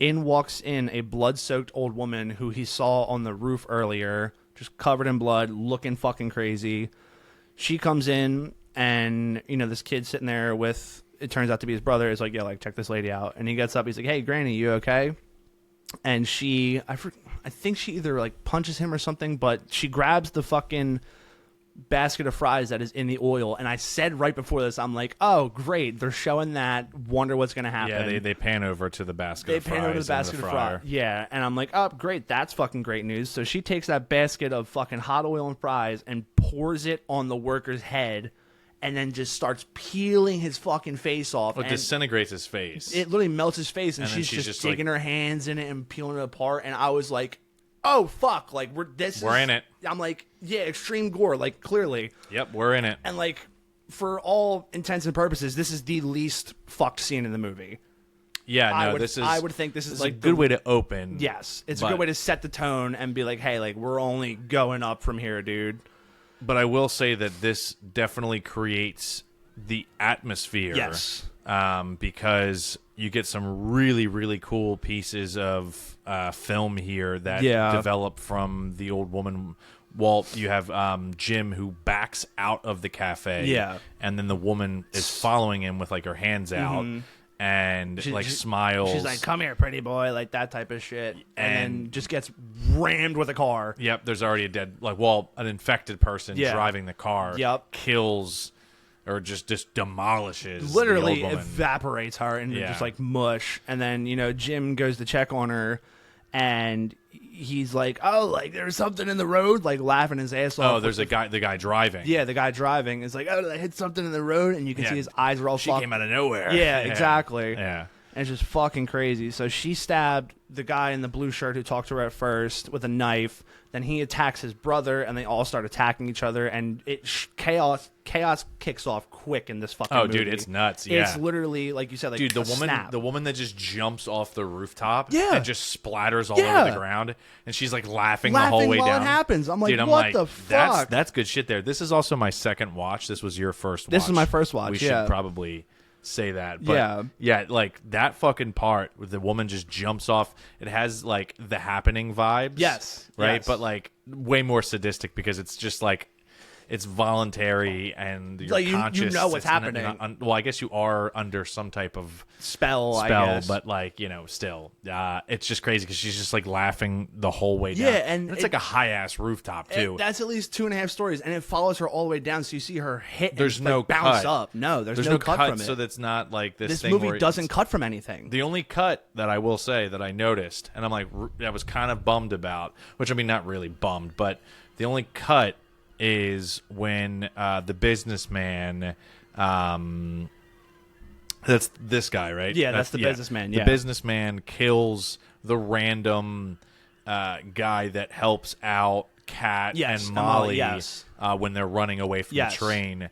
walks in a blood-soaked old woman who he saw on the roof earlier, just covered in blood, looking fucking crazy. She comes in, and, this kid sitting there with, it turns out to be his brother, is like, yeah, check this lady out. And he gets up. He's like, hey, Granny, you okay? And I think she either punches him or something, but she grabs the fucking basket of fries that is in the oil, and I said right before this, I'm like, oh great, they're showing that, wonder what's gonna happen. Yeah, they pan over to the basket of fries. They pan over to the basket of fries. Yeah, and I'm like, oh great, that's fucking great news. So she takes that basket of fucking hot oil and fries and pours it on the worker's head, and then just starts peeling his fucking face off. It disintegrates his face. It literally melts his face, and she's just digging her hands in it and peeling it apart, and I was like, oh fuck, like we're in it. I'm like, yeah, extreme gore, like clearly. Yep, we're in it. And like, for all intents and purposes, this is the least fucked scene in the movie. Yeah, I would think this is like a good way to open. Yes, it's a good way to set the tone and be like, hey, like we're only going up from here, dude. But I will say that this definitely creates the atmosphere. Yes. Because you get some really, really cool pieces of film here that develop from the old woman. Walt, you have Jim who backs out of the cafe. And then the woman is following him with like her hands out. And smiles. She's like, come here, pretty boy, like that type of shit. And then just gets rammed with a car. Yep, there's already an infected person driving the car. Yep. Kills or just demolishes. Literally the old woman. Evaporates her into just like mush. And then, Jim goes to check on her, and he's like, oh, like there's something in the road, like laughing his ass off. Oh, there's the guy driving. Yeah, the guy driving is like, oh, did I hit something in the road? And you can see his eyes are all She came out of nowhere. Yeah, exactly. Yeah. And it's just fucking crazy. So she stabbed the guy in the blue shirt who talked to her at first with a knife. Then he attacks his brother, and they all start attacking each other. And chaos kicks off quick in this fucking movie. Dude, it's nuts. Yeah, it's literally like you said, like dude, snap. the woman that just jumps off the rooftop, Yeah. and just splatters all over the ground, and she's like laughing the whole way while down. it happens. I'm like, dude, what the fuck? That's good shit. There. This is also my second watch. This was your first. This is my first watch. We should probably say that. But yeah, like that fucking part where the woman just jumps off. It has like The Happening vibes. Yes, right, yes. but like way more sadistic because it's just like. It's voluntary, and you're like conscious. You know what's happening. Well, I guess you are under some type of spell, I guess. But like still, it's just crazy because she's just like laughing the whole way down. Yeah, and it's like a high ass rooftop too. That's at least 2.5 stories, and it follows her all the way down, so you see her hit. There's and, no like, bounce cut. Up. No, there's no cut from it. So that's not like this. This thing movie where doesn't cut from anything. The only cut that I will say that I noticed, and I'm like, I was kind of bummed about, which I mean, not really bummed, but the only cut is when the businessman, that's this guy, right? Yeah, that's the businessman. The businessman kills the random guy that helps out Kat and Molly when they're running away from the train.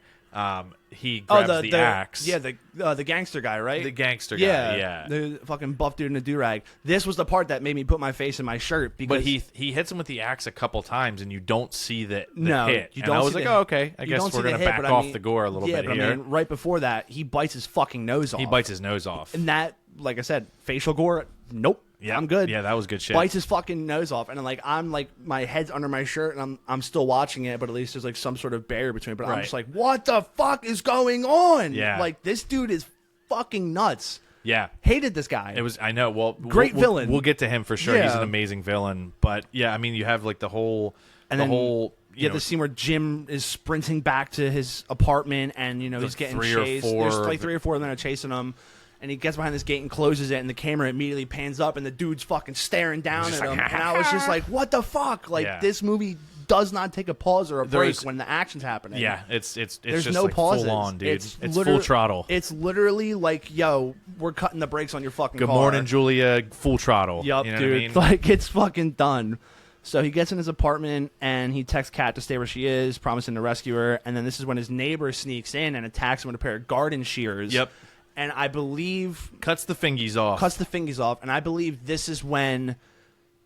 He grabs the axe. Yeah, the gangster guy, right? The gangster guy, yeah. The fucking buff dude in a do-rag. This was the part that made me put my face in my shirt. Because but he hits him with the axe a couple times, and you don't see the hit. You don't. And I was like, oh, okay. I guess we're going to back off the gore a little bit here. here. I mean, right before that, he bites his fucking nose off. He bites his nose off. And that, like I said, facial gore, nope. Yeah, I'm good. Yeah, that was good shit. Bites his fucking nose off, and then, like I'm like my head's under my shirt, and I'm still watching it, but at least there's like some sort of barrier between. But I'm just like, what the fuck is going on? Yeah, like this dude is fucking nuts. Yeah, hated this guy. It was I know. Well, great villain. We'll get to him for sure. Yeah. He's an amazing villain. But yeah, I mean, you have like the whole the scene where Jim is sprinting back to his apartment, and he's getting chased. There's like 3 or 4 of them are chasing him. And he gets behind this gate and closes it, and the camera immediately pans up, and the dude's fucking staring down at him. And I was just like, what the fuck? Like, this movie does not take a pause or a break when the action's happening. Yeah, it's there's just no like pauses. Full on, dude. It's full throttle. It's literally like, yo, we're cutting the brakes on your fucking car. Good morning, Julia. Full throttle. Yup, you know dude. What I mean? Like, it's fucking done. So he gets in his apartment, and he texts Kat to stay where she is, promising to rescue her. And then this is when his neighbor sneaks in and attacks him with a pair of garden shears. Yep. And I believe cuts the fingies off. And I believe this is when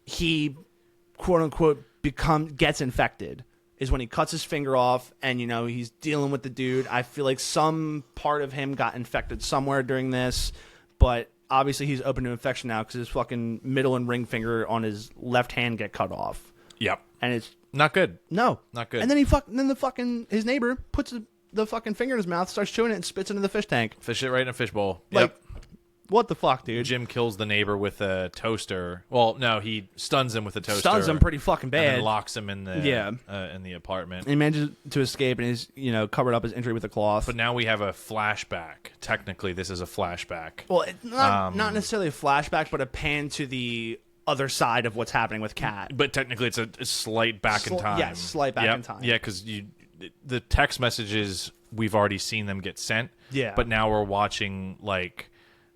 he, quote unquote, gets infected. Is when he cuts his finger off, and he's dealing with the dude. I feel like some part of him got infected somewhere during this, but obviously he's open to infection now because his fucking middle and ring finger on his left hand get cut off. Yep, and it's not good. No, not good. And then his neighbor puts the fucking finger in his mouth, starts chewing it, and spits it into the fish tank. Fish it right in a fishbowl. Like, what the fuck, dude? Jim kills the neighbor with a toaster. Well, no, he stuns him with a toaster. Stuns him pretty fucking bad. And then locks him in the apartment. And he manages to escape, and he's covered up his injury with a cloth. But now we have a flashback. Technically, this is a flashback. Well, it's not necessarily a flashback, but a pan to the other side of what's happening with Kat. But technically, it's a slight back in time. Yes, slight back in time. Yeah, because the text messages, we've already seen them get sent. Yeah. But now we're watching,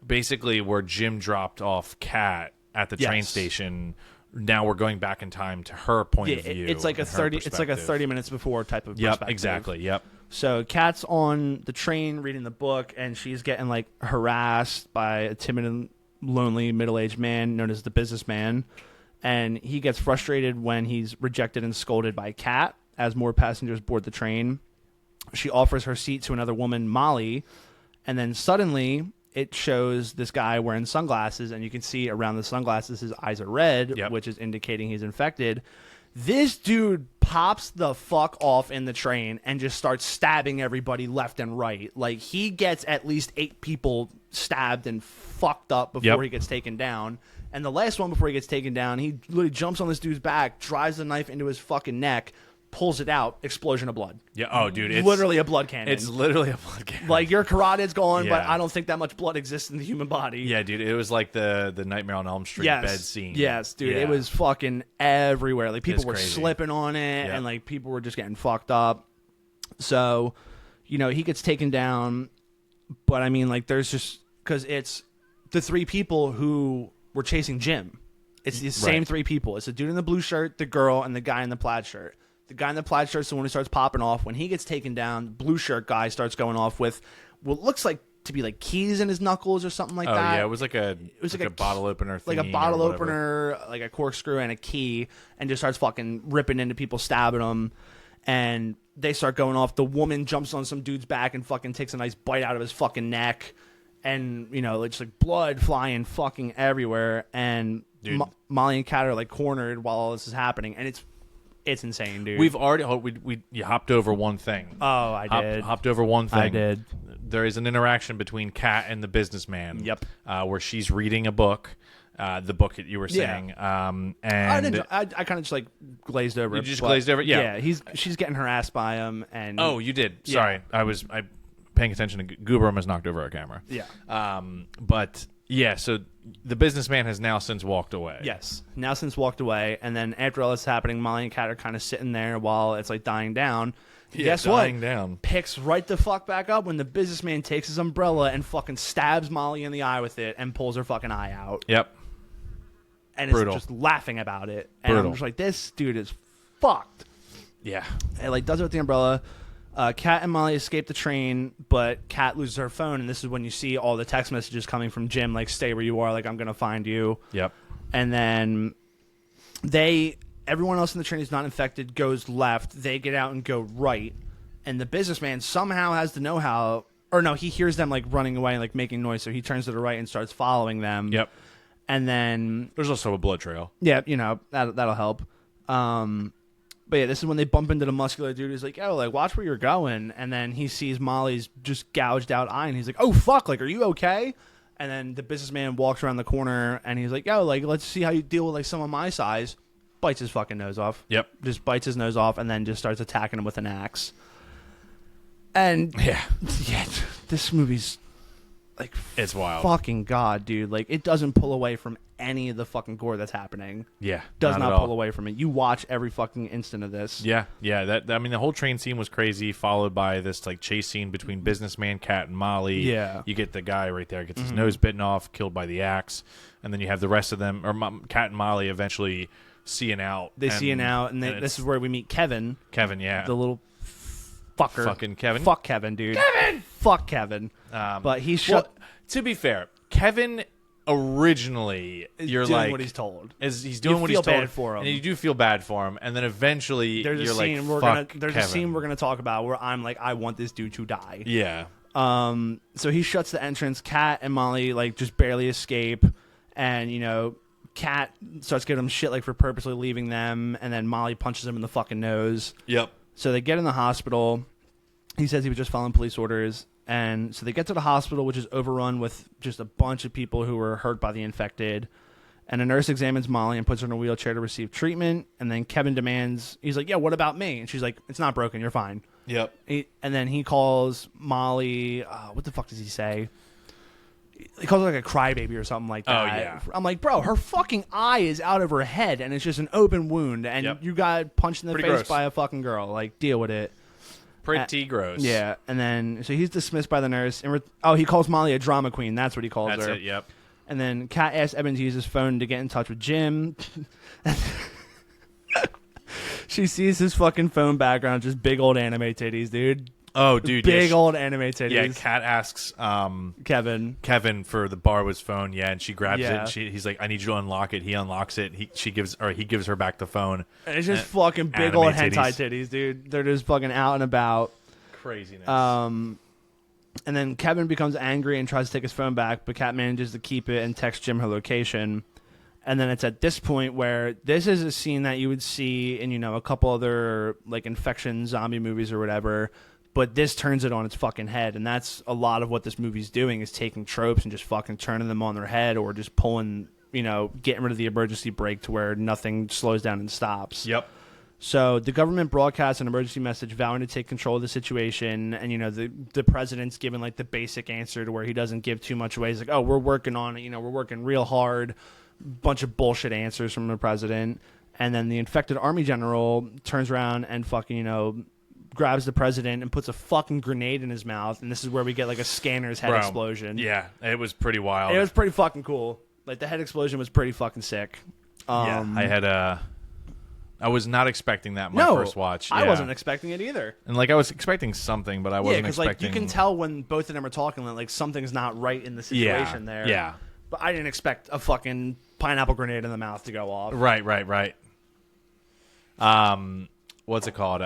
basically where Jim dropped off Kat at the train station. Now we're going back in time to her point of view. It's like a 30 minutes before type of perspective. Yep, exactly. Yep. So Kat's on the train reading the book, and she's getting harassed by a timid and lonely middle-aged man known as the businessman. And he gets frustrated when he's rejected and scolded by Kat as more passengers board the train. She offers her seat to another woman, Molly, and then suddenly it shows this guy wearing sunglasses, and you can see around the sunglasses his eyes are red, which is indicating he's infected. This dude pops the fuck off in the train and just starts stabbing everybody left and right. He gets at least 8 people stabbed and fucked up before he gets taken down. And the last one before he gets taken down, he literally jumps on this dude's back, drives the knife into his fucking neck, pulls it out, explosion of blood. Yeah. Oh, dude, it's literally a blood cannon. It's literally a blood cannon. Your carotid's gone, but I don't think that much blood exists in the human body. Yeah, dude, it was like the Nightmare on Elm Street bed scene. Yes, dude, it was fucking everywhere. People were slipping on it, and people were just getting fucked up. So, he gets taken down, but I mean, there's just because it's the 3 people who were chasing Jim. It's the same 3 people. It's the dude in the blue shirt, the girl, and the guy in the plaid shirt. The guy in the plaid shirt is the one who starts popping off. When he gets taken down, the blue shirt guy starts going off with what looks like to be keys in his knuckles or something like that. Oh, yeah. It was like a bottle opener thing. Like a bottle opener, like a corkscrew and a key, and just starts fucking ripping into people, stabbing them. And they start going off. The woman jumps on some dude's back and fucking takes a nice bite out of his fucking neck. And, it's blood flying fucking everywhere. And Molly and Kat are cornered while all this is happening. And it's insane, dude. We've already you hopped over one thing. Oh, I did. Hopped over one thing. I did. There is an interaction between Kat and the businessman. Yep. Where she's reading a book, the book that you were saying. And I kind of just glazed over. You just glazed over it? Yeah. Yeah. She's getting harassed by him, and you did. Sorry, I paying attention to Goober almost knocked over our camera. Yeah. But yeah, so the businessman has now since walked away. Yes, now since walked away, and then after all this is happening, Molly and Kat are kind of sitting there while it's dying down. Guess dying what? Down. Picks right the fuck back up when the businessman takes his umbrella and fucking stabs Molly in the eye with it and pulls her fucking eye out. Yep. And Brutal. is just laughing about it. And Brutal. I'm just this dude is fucked. Yeah. And does it with the umbrella. Kat and Molly escape the train, but Kat loses her phone, and this is when you see all the text messages coming from Jim, stay where you are, I'm going to find you. Yep. And then everyone else in the train who's not infected goes left. They get out and go right. And the businessman somehow has the know-how, or no, he hears them running away and making noise, so he turns to the right and starts following them. Yep. And then there's also a blood trail. Yeah, that'll help. But yeah, this is when they bump into the muscular dude who's watch where you're going. And then he sees Molly's just gouged out eye, and he's like, oh, fuck, are you okay? And then the businessman walks around the corner, and he's like, let's see how you deal with someone my size. Bites his fucking nose off. Yep. Just bites his nose off, and then just starts attacking him with an axe. And yeah, this movie's it's wild. Fucking God, dude. It doesn't pull away from any of the fucking gore that's happening. Yeah. Does not pull away from it. You watch every fucking instant of this. Yeah. Yeah. The whole train scene was crazy, followed by this chase scene between businessman, Kat, and Molly. Yeah. You get the guy right there, gets his nose bitten off, killed by the axe. And then you have the rest of them, or Kat and Molly eventually seeing out. They seeing out, and this is where we meet Kevin. Kevin, yeah. The little fucker. Fucking Kevin. Fuck Kevin, dude. Kevin! Fuck Kevin. But he's shut. Well, to be fair, Kevin originally you're doing what he's told. He's doing what he's told. You feel bad for him. And you do feel bad for him. And then eventually there's you're a scene there's a scene we're gonna talk about where I'm I want this dude to die. Yeah. So he shuts the entrance. Kat and Molly just barely escape, and Kat starts giving him shit for purposely leaving them, and then Molly punches him in the fucking nose. Yep. So they get in the hospital. He says he was just following police orders, And so they get to the hospital, which is overrun with just a bunch of people who were hurt by the infected. And a nurse examines Molly and puts her in a wheelchair to receive treatment. And then Kevin demands, he's like, yeah, what about me? And she's like, it's not broken. You're fine. Yep. And then he calls Molly, what the fuck does he say? He calls her like a crybaby or something like that. Oh, yeah. I'm like, bro, her fucking eye is out of her head and it's just an open wound. And you got punched in the Pretty face gross. by a fucking girl. Like, deal with it. Pretty gross. Yeah. And then, so he's dismissed by the nurse. And he calls Molly a drama queen. That's what he calls her. That's it, yep. And then Kat asks Evan to use his phone to get in touch with Jim. She sees his fucking phone background, just big old anime titties, dude. Oh, dude. Big old anime titties. Yeah, Kat asks Kevin for the borrow phone, and she grabs it. And he's like, I need you to unlock it. He unlocks it. He gives her back the phone. And it's just fucking big old hentai titties, dude. They're just fucking out and about. Craziness. And then Kevin becomes angry and tries to take his phone back, but Kat manages to keep it and texts Jim her location. And then it's at this point where this is a scene that you would see in, a couple other like infection zombie movies or whatever, but this turns it on its fucking head. And that's a lot of what this movie's doing, is taking tropes and just fucking turning them on their head, or just pulling, getting rid of the emergency brake to where nothing slows down and stops. Yep. So the government broadcasts an emergency message vowing to take control of the situation, and the president's given like the basic answer to where he doesn't give too much away. He's like, "Oh, we're working on it. We're working real hard." Bunch of bullshit answers from the president, and then the infected army general turns around and fucking grabs the president and puts a fucking grenade in his mouth, and this is where we get like a scanner's head explosion. Yeah, it was pretty wild. It was pretty fucking cool. Like the head explosion was pretty fucking sick. I was not expecting that my first watch. Yeah. I wasn't expecting it either. And I was expecting something, but I wasn't expecting. Like you can tell when both of them are talking that like something's not right in the situation there. Yeah. But I didn't expect a fucking pineapple grenade in the mouth to go off. Right. What's it called?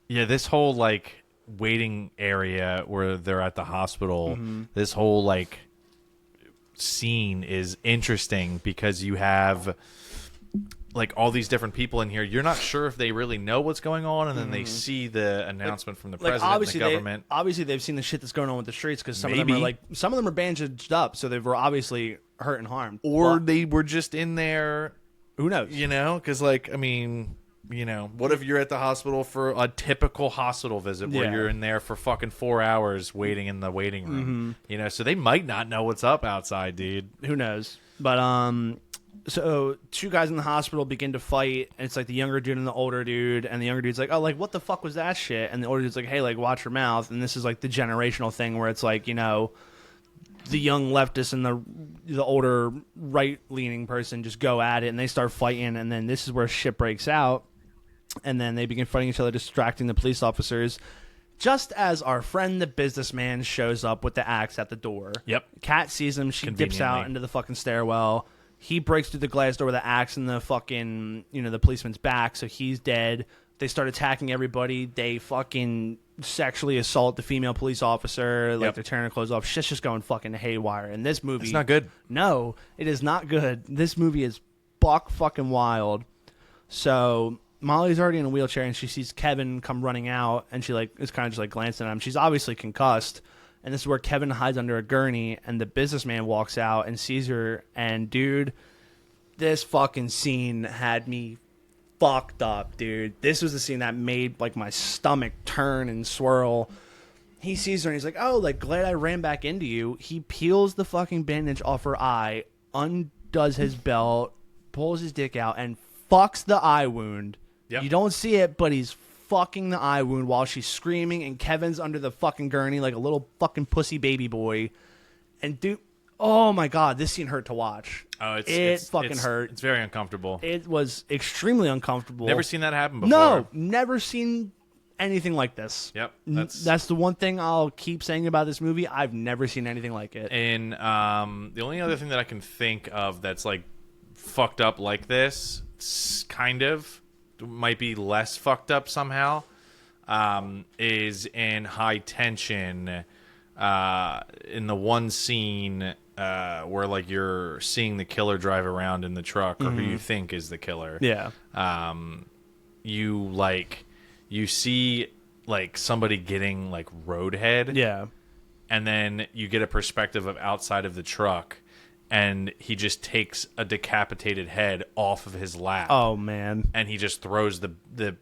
This whole like waiting area where they're at the hospital. Mm-hmm. This whole scene is interesting because you have like all these different people in here. You're not sure if they really know what's going on, and then they see the announcement from the president and the government. Obviously, they've seen the shit that's going on with the streets, because some of them are bandaged up, so they were obviously hurt and harmed. Or they were just in there. Who knows? Because what if you're at the hospital for a typical hospital visit where you're in there for fucking 4 hours waiting in the waiting room? Mm-hmm. So they might not know what's up outside, dude. Who knows? But so two guys in the hospital begin to fight, and it's like the younger dude and the older dude, and the younger dude's like, oh, like, what the fuck was that shit? And the older dude's like, hey, like, watch your mouth. And this is like the generational thing where it's like, the young leftist and the older right-leaning person just go at it, and they start fighting, and then this is where shit breaks out, and then they begin fighting each other, distracting the police officers, just as our friend the businessman shows up with the axe at the door. Yep. Kat sees him, she dips out into the fucking stairwell. He breaks through the glass door with an axe in the fucking, the policeman's back, so he's dead. They start attacking everybody. They fucking sexually assault the female police officer. Like, they're tearing her clothes off. Shit's just going fucking haywire. And this movie... It's not good. No, it is not good. This movie is buck fucking wild. So Molly's already in a wheelchair, and she sees Kevin come running out, and she is kind of just glancing at him. She's obviously concussed. And this is where Kevin hides under a gurney, and the businessman walks out and sees her. And, dude, this fucking scene had me fucked up, dude. This was the scene that made, my stomach turn and swirl. He sees her, and he's like, oh, glad I ran back into you. He peels the fucking bandage off her eye, undoes his belt, pulls his dick out, and fucks the eye wound. Yep. You don't see it, but he's fucking the eye wound while she's screaming, and Kevin's under the fucking gurney like a little fucking pussy baby boy. And dude, oh my god, this scene hurt to watch. Oh, it hurt. It's very uncomfortable. It was extremely uncomfortable. Never seen that happen before. No, never seen anything like this. Yep. That's the one thing I'll keep saying about this movie. I've never seen anything like it. And the only other thing that I can think of that's fucked up like this, kind of, might be less fucked up somehow, is in High Tension, in the one scene where you're seeing the killer drive around in the truck, or who you think is the killer. Yeah. You see like somebody getting like roadhead. Yeah. And then you get a perspective of outside of the truck, and he just takes a decapitated head off of his lap. Oh man. And he just throws the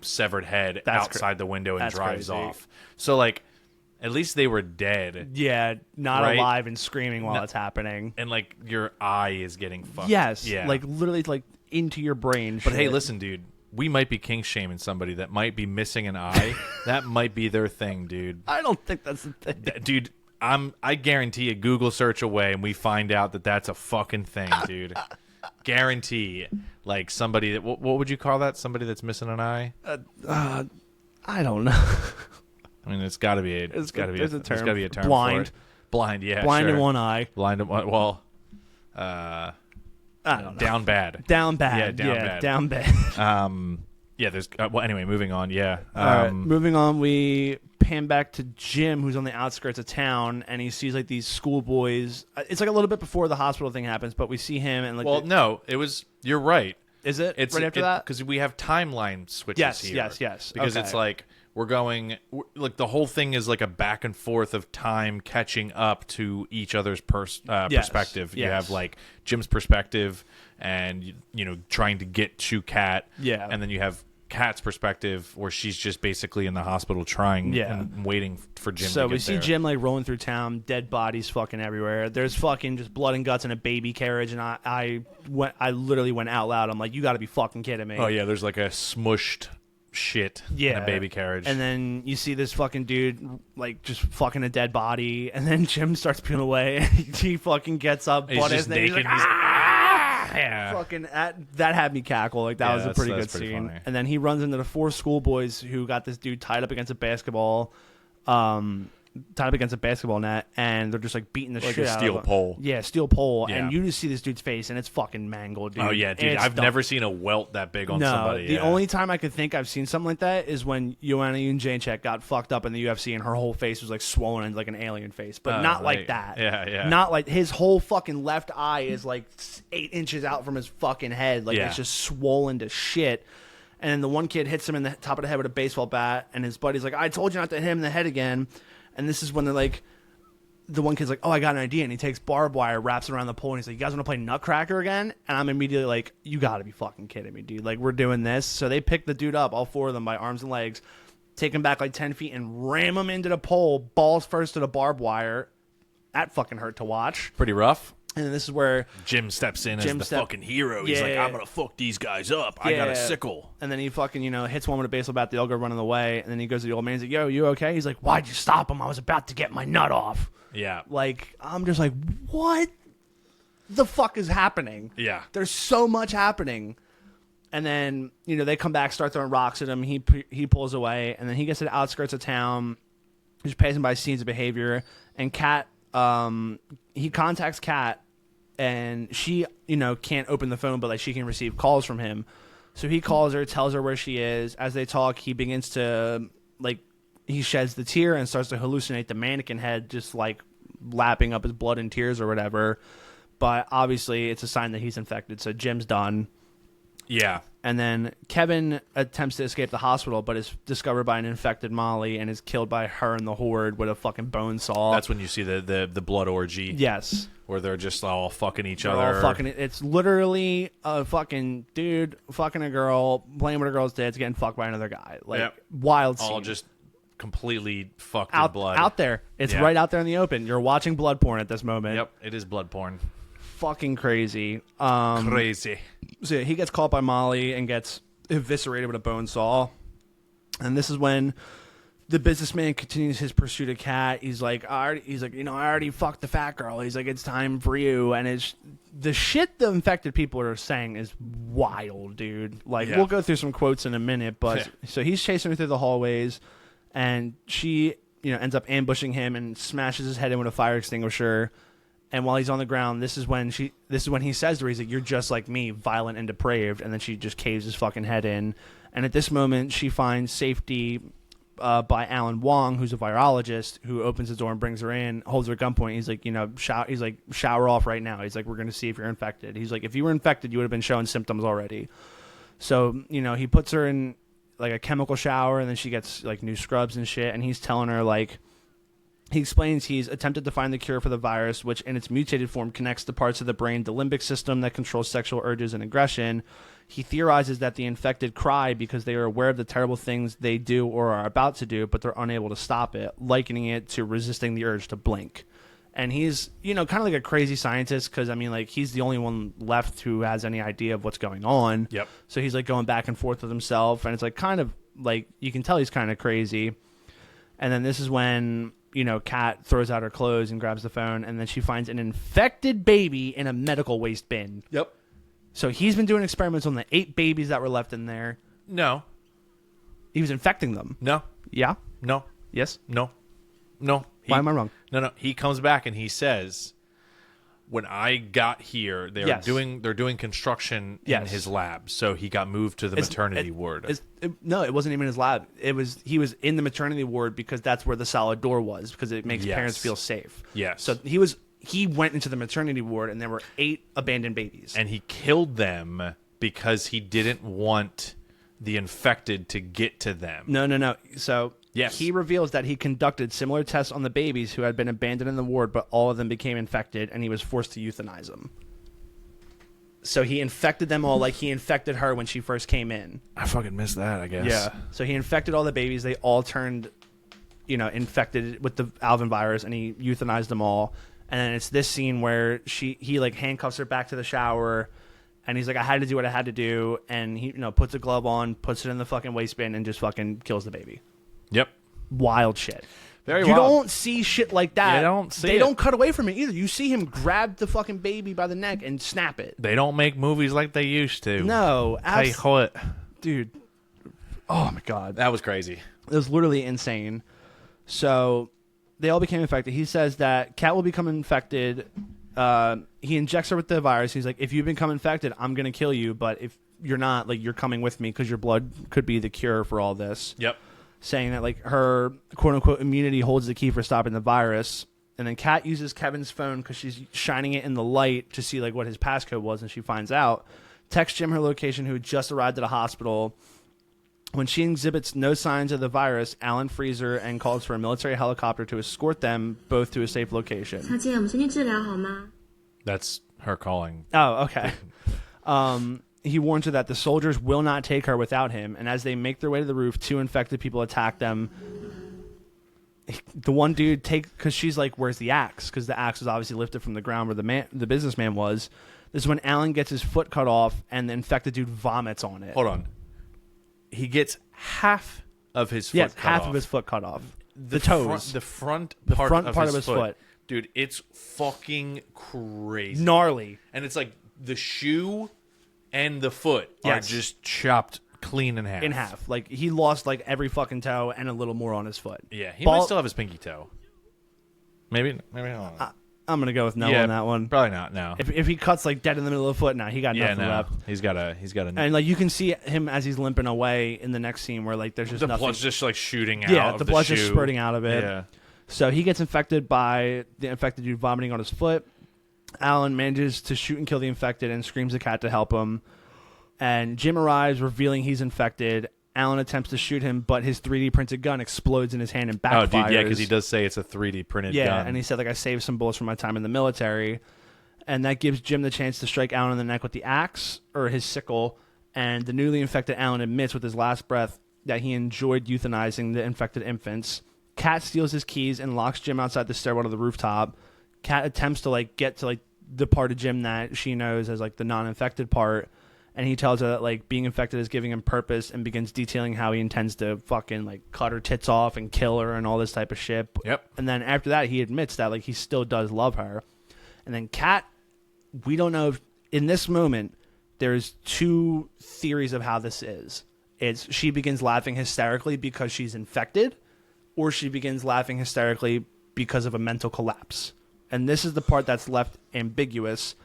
severed head outside the window and drives crazy. off. So like, at least they were dead. Yeah, not right? alive and screaming while it's happening. And like your eye is getting fucked. Yes. Yeah. Like literally like into your brain. But hey, listen, dude. We might be kink shaming somebody that might be missing an eye. That might be their thing, dude. I don't think that's the thing. Dude, I guarantee a Google search away and we find out that that's a fucking thing, dude. Guarantee. Like somebody that what would you call that? Somebody that's missing an eye? I don't know. I mean, it's got to be There's a term. There's got to be a term Blind. for it. Blind, yeah, Blind sure. in one eye. Blind in one. Well, I don't know. down bad. Down bad. Yeah, Down bad. Yeah. There's well. Anyway, moving on. Yeah. All right, moving on, we pan back to Jim, who's on the outskirts of town, and he sees like these schoolboys. It's like a little bit before the hospital thing happens, but we see him and like. Well, no, it was. You're right. Is it? It's right after that? Because we have timeline switches here. Yes. Because okay. it's like we're going, like the whole thing is like a back and forth of time catching up to each other's perspective. You have like Jim's perspective, and you know trying to get to Kat. Yeah. And then you have Kat's perspective, where she's just basically in the hosptal trying and waiting for Jim. So to get we see there. Jim like rolling through town, dead bodies fucking everywhere. There's fucking just blood and guts in a baby carriage, and I literally went out loud. I'm like, you got to be fucking kidding me. Oh yeah, there's like a smushed shit in a baby carriage, and then you see this fucking dude like just fucking a dead body, and then Jim starts peeling away. And he fucking gets up, he's butt just ass naked. naked. He's like, yeah. Fucking that had me cackle. Like that was a pretty good pretty scene. funny. And then he runs into the four schoolboys who got this dude tied up against a basketball net, and they're just like beating the Like shit a out steel of him. pole. Yeah, steel pole. Yeah. And you just see this dude's face, and it's fucking mangled, dude. Oh yeah, dude. It's I've dumb. never seen a welt that big on No, somebody. the only time I could think I've seen something like that is when Joanna Jędrzejczyk got fucked up in the UFC, and her whole face was like swollen and like an alien face, but not like that. Yeah. Not like his whole fucking left eye is like 8 inches out from his fucking head, like it's just swollen to shit. And then the one kid hits him in the top of the head with a baseball bat, and his buddy's like, "I told you not to hit him in the head again." And this is when they're like, the one kid's like, "Oh, I got an idea," and he takes barbed wire, wraps it around the pole, and he's like, "You guys want to play Nutcracker again?" And I'm immediately like, "You got to be fucking kidding me, dude! Like, we're doing this." So they pick the dude up, all four of them, by arms and legs, take him back like 10 feet, and ram him into the pole, balls first to the barbed wire. That fucking hurt to watch. Pretty rough. And then this is where Jim steps in as the fucking hero. He's like, "I'm gonna fuck these guys up. I got a sickle." And then he fucking, hits one with a baseball bat. They all go running away. And then he goes to the old man. He's like, "Yo, you okay?" He's like, "Why'd you stop him? I was about to get my nut off." Yeah. Like, I'm just like, what the fuck is happening? Yeah. There's so much happening. And then, they come back, start throwing rocks at him. He pulls away. And then he gets to the outskirts of town. He's passing by scenes of behavior. And Kat, he contacts Kat. And she, can't open the phone, but like she can receive calls from him. So he calls her, tells her where she is. As they talk, he begins to he sheds the tear and starts to hallucinate the mannequin head, just like lapping up his blood and tears or whatever. But obviously, it's a sign that he's infected. So Jim's done. Yeah. And then Kevin attempts to escape the hospital, but is discovered by an infected Molly and is killed by her and the horde with a fucking bone saw. That's when you see the blood orgy. Yes. Where they're just all fucking each They're other. all fucking. It's literally a fucking dude fucking a girl, playing with a girl's tits, getting fucked by another guy. Like, wild scene. All just completely fucked out, with blood. out there. It's right out there in the open. You're watching blood porn at this moment. Yep, it is blood porn. Fucking crazy. Crazy. So yeah, he gets caught by Molly and gets eviscerated with a bone saw. And this is when the businessman continues his pursuit of Kat. He's like, I already fucked the fat girl. He's like, it's time for you. And it's the shit the infected people are saying is wild, dude. Like, we'll go through some quotes in a minute, but so he's chasing her through the hallways, and she, ends up ambushing him and smashes his head in with a fire extinguisher. And while he's on the ground, this is when he says to her, he's like, "You're just like me, violent and depraved." And then she just caves his fucking head in. And at this moment, she finds safety by Alan Wong, who's a virologist, who opens the door and brings her in, holds her at gunpoint. He's like, shower off right now. He's like, "We're going to see if you're infected." He's like, "If you were infected, you would have been showing symptoms already." So, he puts her in like a chemical shower, and then she gets like new scrubs and shit. And he's telling her like, he explains he's attempted to find the cure for the virus, which in its mutated form connects the parts of the brain, the limbic system that controls sexual urges and aggression. He theorizes that the infected cry because they are aware of the terrible things they do or are about to do, but they're unable to stop it, likening it to resisting the urge to blink. And he's, you know, kind of like a crazy scientist because, I mean, like, he's the only one left who has any idea of what's going on. Yep. So he's, like, going back and forth with himself, and it's, like, kind of, like, you can tell he's kind of crazy. And then this is when, you know, Kat throws out her clothes and grabs the phone, and then she finds an infected baby in a medical waste bin. Yep. So he's been doing experiments on the 8 babies that were left in there. No. He was infecting them. No. Yeah? No. Yes? No. Why am I wrong? No. He comes back and he says, when I got here, they're doing construction in his lab. So he got moved to the maternity ward. No, it wasn't even his lab. He was in the maternity ward because that's where the solid door was, because it makes parents feel safe. Yes. So he went into the maternity ward, and there were 8 abandoned babies. And he killed them because he didn't want the infected to get to them. No. So yes. He reveals that he conducted similar tests on the babies who had been abandoned in the ward, but all of them became infected, and he was forced to euthanize them. So he infected them all like he infected her when she first came in. I fucking missed that, I guess. Yeah. So he infected all the babies. They all turned, you know, infected with the Alvin virus, and he euthanized them all. And then it's this scene where he like handcuffs her back to the shower, and he's like, I had to do what I had to do. And he, you know, puts a glove on, puts it in the fucking waste bin, and just fucking kills the baby. Yep. Wild shit. Very You wild. don't see shit like that. You don't see They it. don't cut away from it either. You see him grab the fucking baby by the neck and snap it. They don't make movies like they used to. No. Hey, what? Dude. Oh, my God. That was crazy. It was literally insane. So they all became infected. He says that Kat will become infected. He injects her with the virus. He's like, if you become infected, I'm going to kill you. But if you're not, like, you're coming with me because your blood could be the cure for all this. Yep. Saying that, like, her quote-unquote immunity holds the key for stopping the virus. And then Kat uses Kevin's phone because she's shining it in the light to see, like, what his passcode was, and she finds out. Texts Jim her location, who had just arrived at a hospital. When she exhibits no signs of the virus, Alan frees her and calls for a military helicopter to escort them both to a safe location. 小姐，我们先去治疗好吗？ That's her calling. Oh, okay. He warns her that the soldiers will not take her without him, and as they make their way to the roof, 2 infected people attack them. The one dude because she's like, where's the axe? Because the axe was obviously lifted from the ground where the businessman was. This is when Alan gets his foot cut off, and the infected dude vomits on it. Hold on. He gets half of his foot cut off. half of his foot cut off. The toes. The front part of his foot. Dude, it's fucking crazy. Gnarly. And it's like the shoe and the foot are Yes. just chopped clean in half. In half. Like, he lost, like, every fucking toe and a little more on his foot. Yeah, he might still have his pinky toe. Maybe not. I'm going to go with no on that one. Probably not, no. If he cuts, like, dead in the middle of the foot, he got nothing left. He's got a And, like, you can see him as he's limping away in the next scene where, like, there's just the nothing. blood's just like shooting out. Yeah, of the blood's shoe. just spurting out of it. Yeah. So he gets infected by the infected dude vomiting on his foot. Alan manages to shoot and kill the infected and screams at Kat to help him. And Jim arrives, revealing he's infected. Alan attempts to shoot him, but his 3D printed gun explodes in his hand and backfires. Oh, dude, yeah, because he does say it's a 3D printed gun. Yeah, and he said, like, I saved some bullets from my time in the military. And that gives Jim the chance to strike Alan in the neck with the axe, or his sickle. And the newly infected Alan admits with his last breath that he enjoyed euthanizing the infected infants. Kat steals his keys and locks Jim outside the stairwell to the rooftop. Kat attempts to, like, get to, like, the part of Jim that she knows as, like, the non-infected part. And he tells her that, like, being infected is giving him purpose, and begins detailing how he intends to fucking, like, cut her tits off and kill her and all this type of shit. Yep. And then after that, he admits that, like, he still does love her. And then Kat, we don't know if, in this moment, there's 2 theories of how this is. It's she begins laughing hysterically because she's infected, or she begins laughing hysterically because of a mental collapse. And this is the part that's left ambiguous.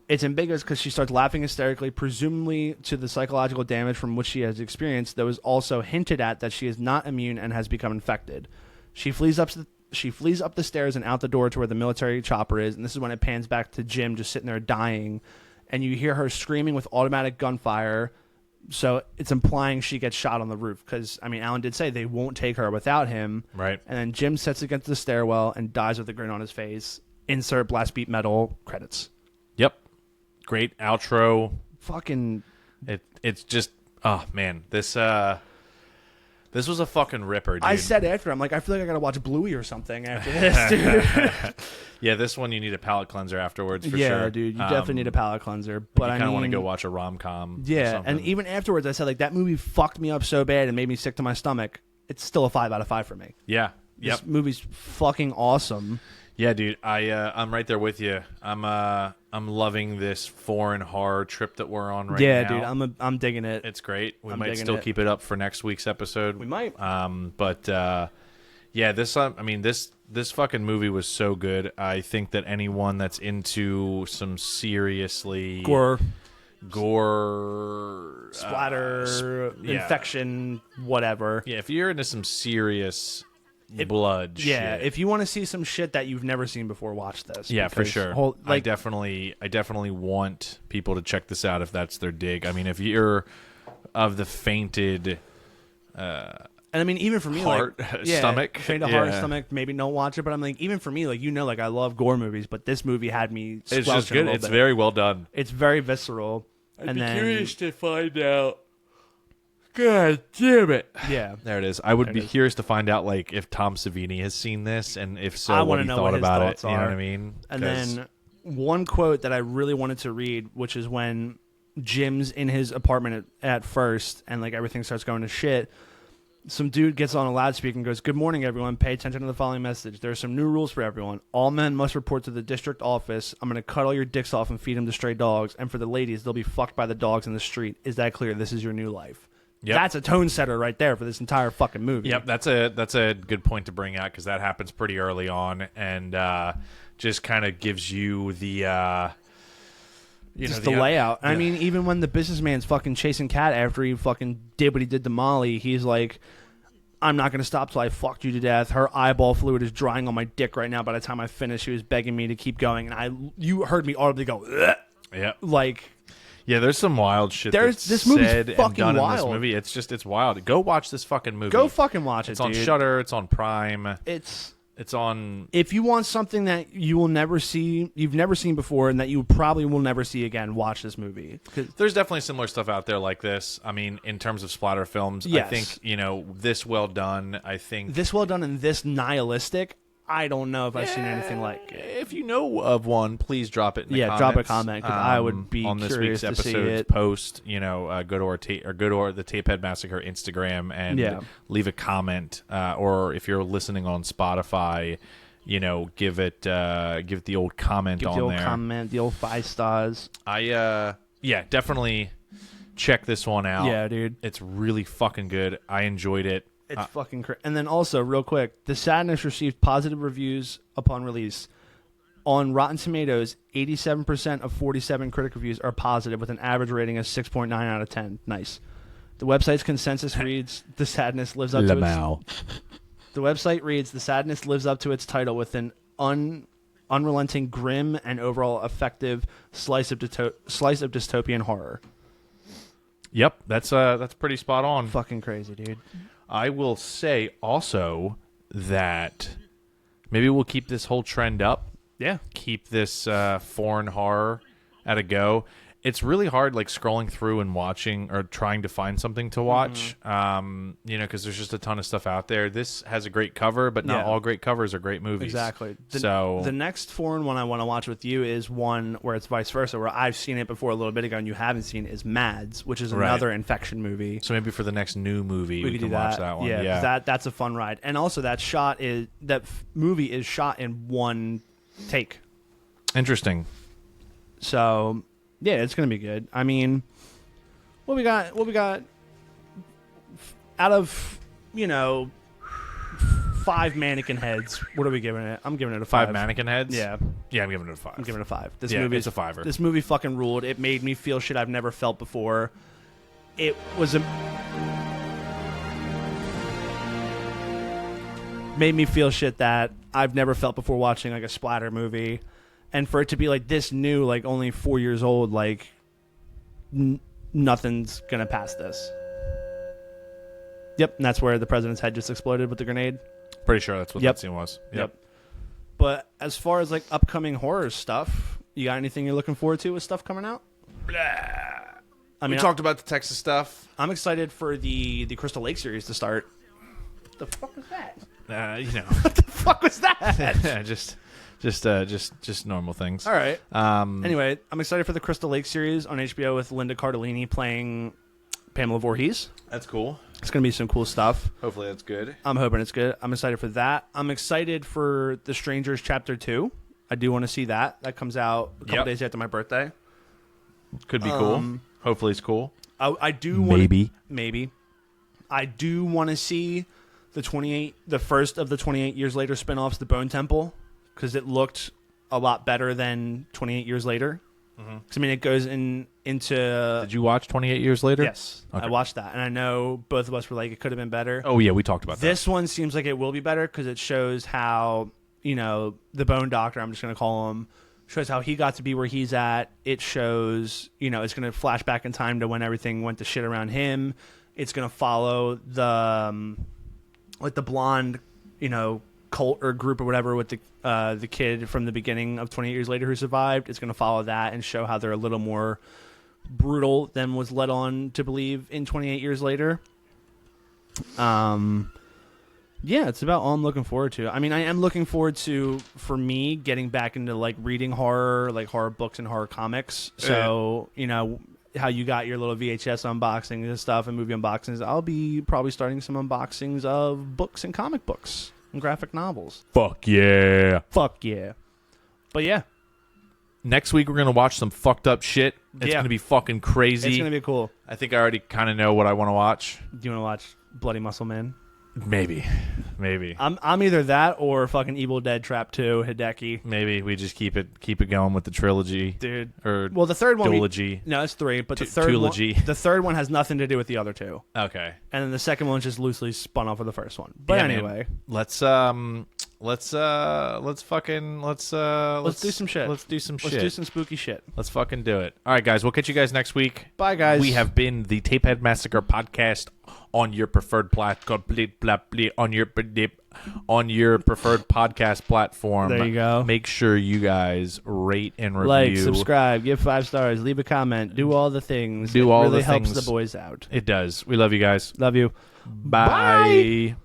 It's ambiguous because she starts laughing hysterically, presumably to the psychological damage from which she has experienced, that was also hinted at that she is not immune and has become infected. She flees up the stairs and out the door to where the military chopper is, and this is when it pans back to Jim just sitting there dying, and you hear her screaming with automatic gunfire, So it's implying she gets shot on the roof because, I mean, Alan did say they won't take her without him. Right. And then Jim sits against the stairwell and dies with a grin on his face. Insert blast beat metal credits. Yep. Great outro. Fucking. It's just, oh man, this was a fucking ripper, dude. I said after, I'm like, I feel like I gotta watch Bluey or something after this, dude. Yeah, this one you need a palate cleanser afterwards for sure. Yeah, dude, you definitely need a palate cleanser. But I kind of want to go watch a rom-com. Yeah, and even afterwards, I said like that movie fucked me up so bad and made me sick to my stomach. It's still a 5 out of 5 for me. Yeah. Yep. This movie's fucking awesome. Yeah, dude, I'm right there with you. I'm loving this foreign horror trip that we're on right now. Yeah, dude, I'm digging it. It's great. We I'm might digging still it. keep it up for next week's episode. We might. But yeah, this I mean this fucking movie was so good. I think that anyone that's into some seriously Gore, splatter, infection, whatever. Yeah, if you're into some serious blood shit. If you want to see some shit that you've never seen before, watch this. Yeah, for sure. Like, I definitely want people to check this out if that's their dig. I mean, if you're of the fainted and I mean, even for me, heart, stomach, fainted heart, stomach, maybe don't watch it. But I'm like, even for me, like, you know, like I love gore movies, but this movie had me. It's just good. It's very well done. It's very visceral. I'd be curious to find out. God damn it! Yeah, there it is. I would be curious to find out, like, if Tom Savini has seen this, and if so, I what he know thought what his about thoughts it. You know are. what I mean? And then one quote that I really wanted to read, which is when Jim's in his apartment at first, and like everything starts going to shit. Some dude gets on a loudspeaker and goes, "Good morning, everyone. Pay attention to the following message. There are some new rules for everyone. All men must report to the district office. I'm going to cut all your dicks off and feed them to stray dogs. And for the ladies, they'll be fucked by the dogs in the street. Is that clear? This is your new life." Yep. That's a tone setter right there for this entire fucking movie. Yep, that's a good point to bring out because that happens pretty early on and just kind of gives you the the layout. I mean, even when the businessman's fucking chasing Cat after he fucking did what he did to Molly, he's like, "I'm not going to stop till I fucked you to death. Her eyeball fluid is drying on my dick right now. By the time I finish, she was begging me to keep going." And you heard me audibly go, "Ugh." Yeah. Like... Yeah, there's some wild shit this movie's said fucking and done wild. in this movie. It's wild. Go watch this fucking movie. Go fucking watch it, It's on dude. Shudder. It's on Prime. It's on... If you want something that you will never see, you've never seen before, and that you probably will never see again, watch this movie. There's definitely similar stuff out there like this. I mean, in terms of splatter films, yes. I think, this well done. I think... This well done and this nihilistic, I don't know if I've seen anything like it. If you know of one, please drop it in the comments. Drop a comment because I would be on this curious week's to see episode's it. post. Go to the Tapehead Massacre Instagram and leave a comment. Or if you're listening on Spotify, give it the old comment on there. Give the old comment, the old 5 stars. Definitely check this one out. Yeah, dude, it's really fucking good. I enjoyed it. It's fucking crazy. And then also, real quick, The Sadness received positive reviews upon release. On Rotten Tomatoes, 87% of 47 critic reviews are positive, with an average rating of 6.9 out of 10. Nice. The website's consensus reads, The Sadness lives up to its... The website reads, The Sadness lives up to its title with an unrelenting, grim, and overall effective slice of dystopian horror. Yep, that's pretty spot on. Fucking crazy, dude. I will say also that maybe we'll keep this whole trend up. Yeah. Keep this foreign horror at a go. It's really hard, like, scrolling through and watching or trying to find something to watch, because there's just a ton of stuff out there. This has a great cover, but not all great covers are great movies. Exactly. So the next foreign one I want to watch with you is one where it's vice versa, where I've seen it before a little bit ago and you haven't seen it, is Mads, which is another infection movie. So maybe for the next new movie, we can watch that one. Yeah, that's a fun ride. And also that movie is shot in one take. Interesting. So... yeah, it's gonna be good. I mean, what we got out of 5 mannequin heads? What are we giving it? I'm giving it a 5. 5 mannequin heads? Yeah, I'm giving it a 5. I'm giving it a 5. This movie, it's a 5er. This movie fucking ruled. It made me feel shit I've never felt before. It was made me feel shit that I've never felt before watching like a splatter movie. And for it to be like this new, like only 4 years old, like nothing's gonna pass this. Yep, and that's where the president's head just exploded with the grenade. Pretty sure that's what that scene was. Yep. But as far as like upcoming horror stuff, you got anything you're looking forward to with stuff coming out? Blah. I mean, we talked about the Texas stuff. I'm excited for the Crystal Lake series to start. What the fuck was that? What the fuck was that? just normal things. All right. Anyway, I'm excited for the Crystal Lake series on HBO with Linda Cardellini playing Pamela Voorhees. That's cool. It's going to be some cool stuff. Hopefully that's good. I'm hoping it's good. I'm excited for that. I'm excited for The Strangers Chapter 2. I do want to see that. That comes out a couple days after my birthday. Could be cool. Hopefully it's cool. I do want maybe. I do want to see the first of the 28 Years Later spinoffs, The Bone Temple, because it looked a lot better than 28 Years Later. I mean, it goes into... Did you watch 28 Years Later? Yes. Okay. I watched that, and I know both of us were like, it could have been better. Oh, yeah, we talked about that. This one seems like it will be better because it shows how, the Bone Doctor, I'm just going to call him, shows how he got to be where he's at. It shows, it's going to flash back in time to when everything went to shit around him. It's going to follow the blonde, cult or group or whatever with the kid from the beginning of 28 Years Later who survived. It's going to follow that and show how they're a little more brutal than was led on to believe in 28 Years Later. Yeah, it's about all I'm looking forward to. I mean, I am looking forward to, for me, getting back into like reading horror, like horror books and horror comics. So, how you got your little VHS unboxings and stuff and movie unboxings, I'll be probably starting some unboxings of books and comic books and graphic novels. Fuck yeah. But yeah. Next week we're going to watch some fucked up shit. It's going to be fucking crazy. It's going to be cool. I think I already kind of know what I want to watch. Do you want to watch Bloody Muscle Man? Maybe. I'm either that or fucking Evil Dead Trap 2 Hideki. Maybe we just keep it going with the trilogy, dude. Or the third one. Duology. No, it's 3, but the third one has nothing to do with the other 2. Okay. And then the second one's just loosely spun off of the first one. But anyway, man. Let's do some shit. Let's do some spooky shit. Let's fucking do it. All right, guys. We'll catch you guys next week. Bye, guys. We have been the Tapehead Massacre Podcast on your preferred on your preferred podcast platform. There you go. Make sure you guys rate and review. Like, subscribe, give 5 stars, leave a comment, do all the things. It really helps the boys out. It does. We love you guys. Love you. Bye.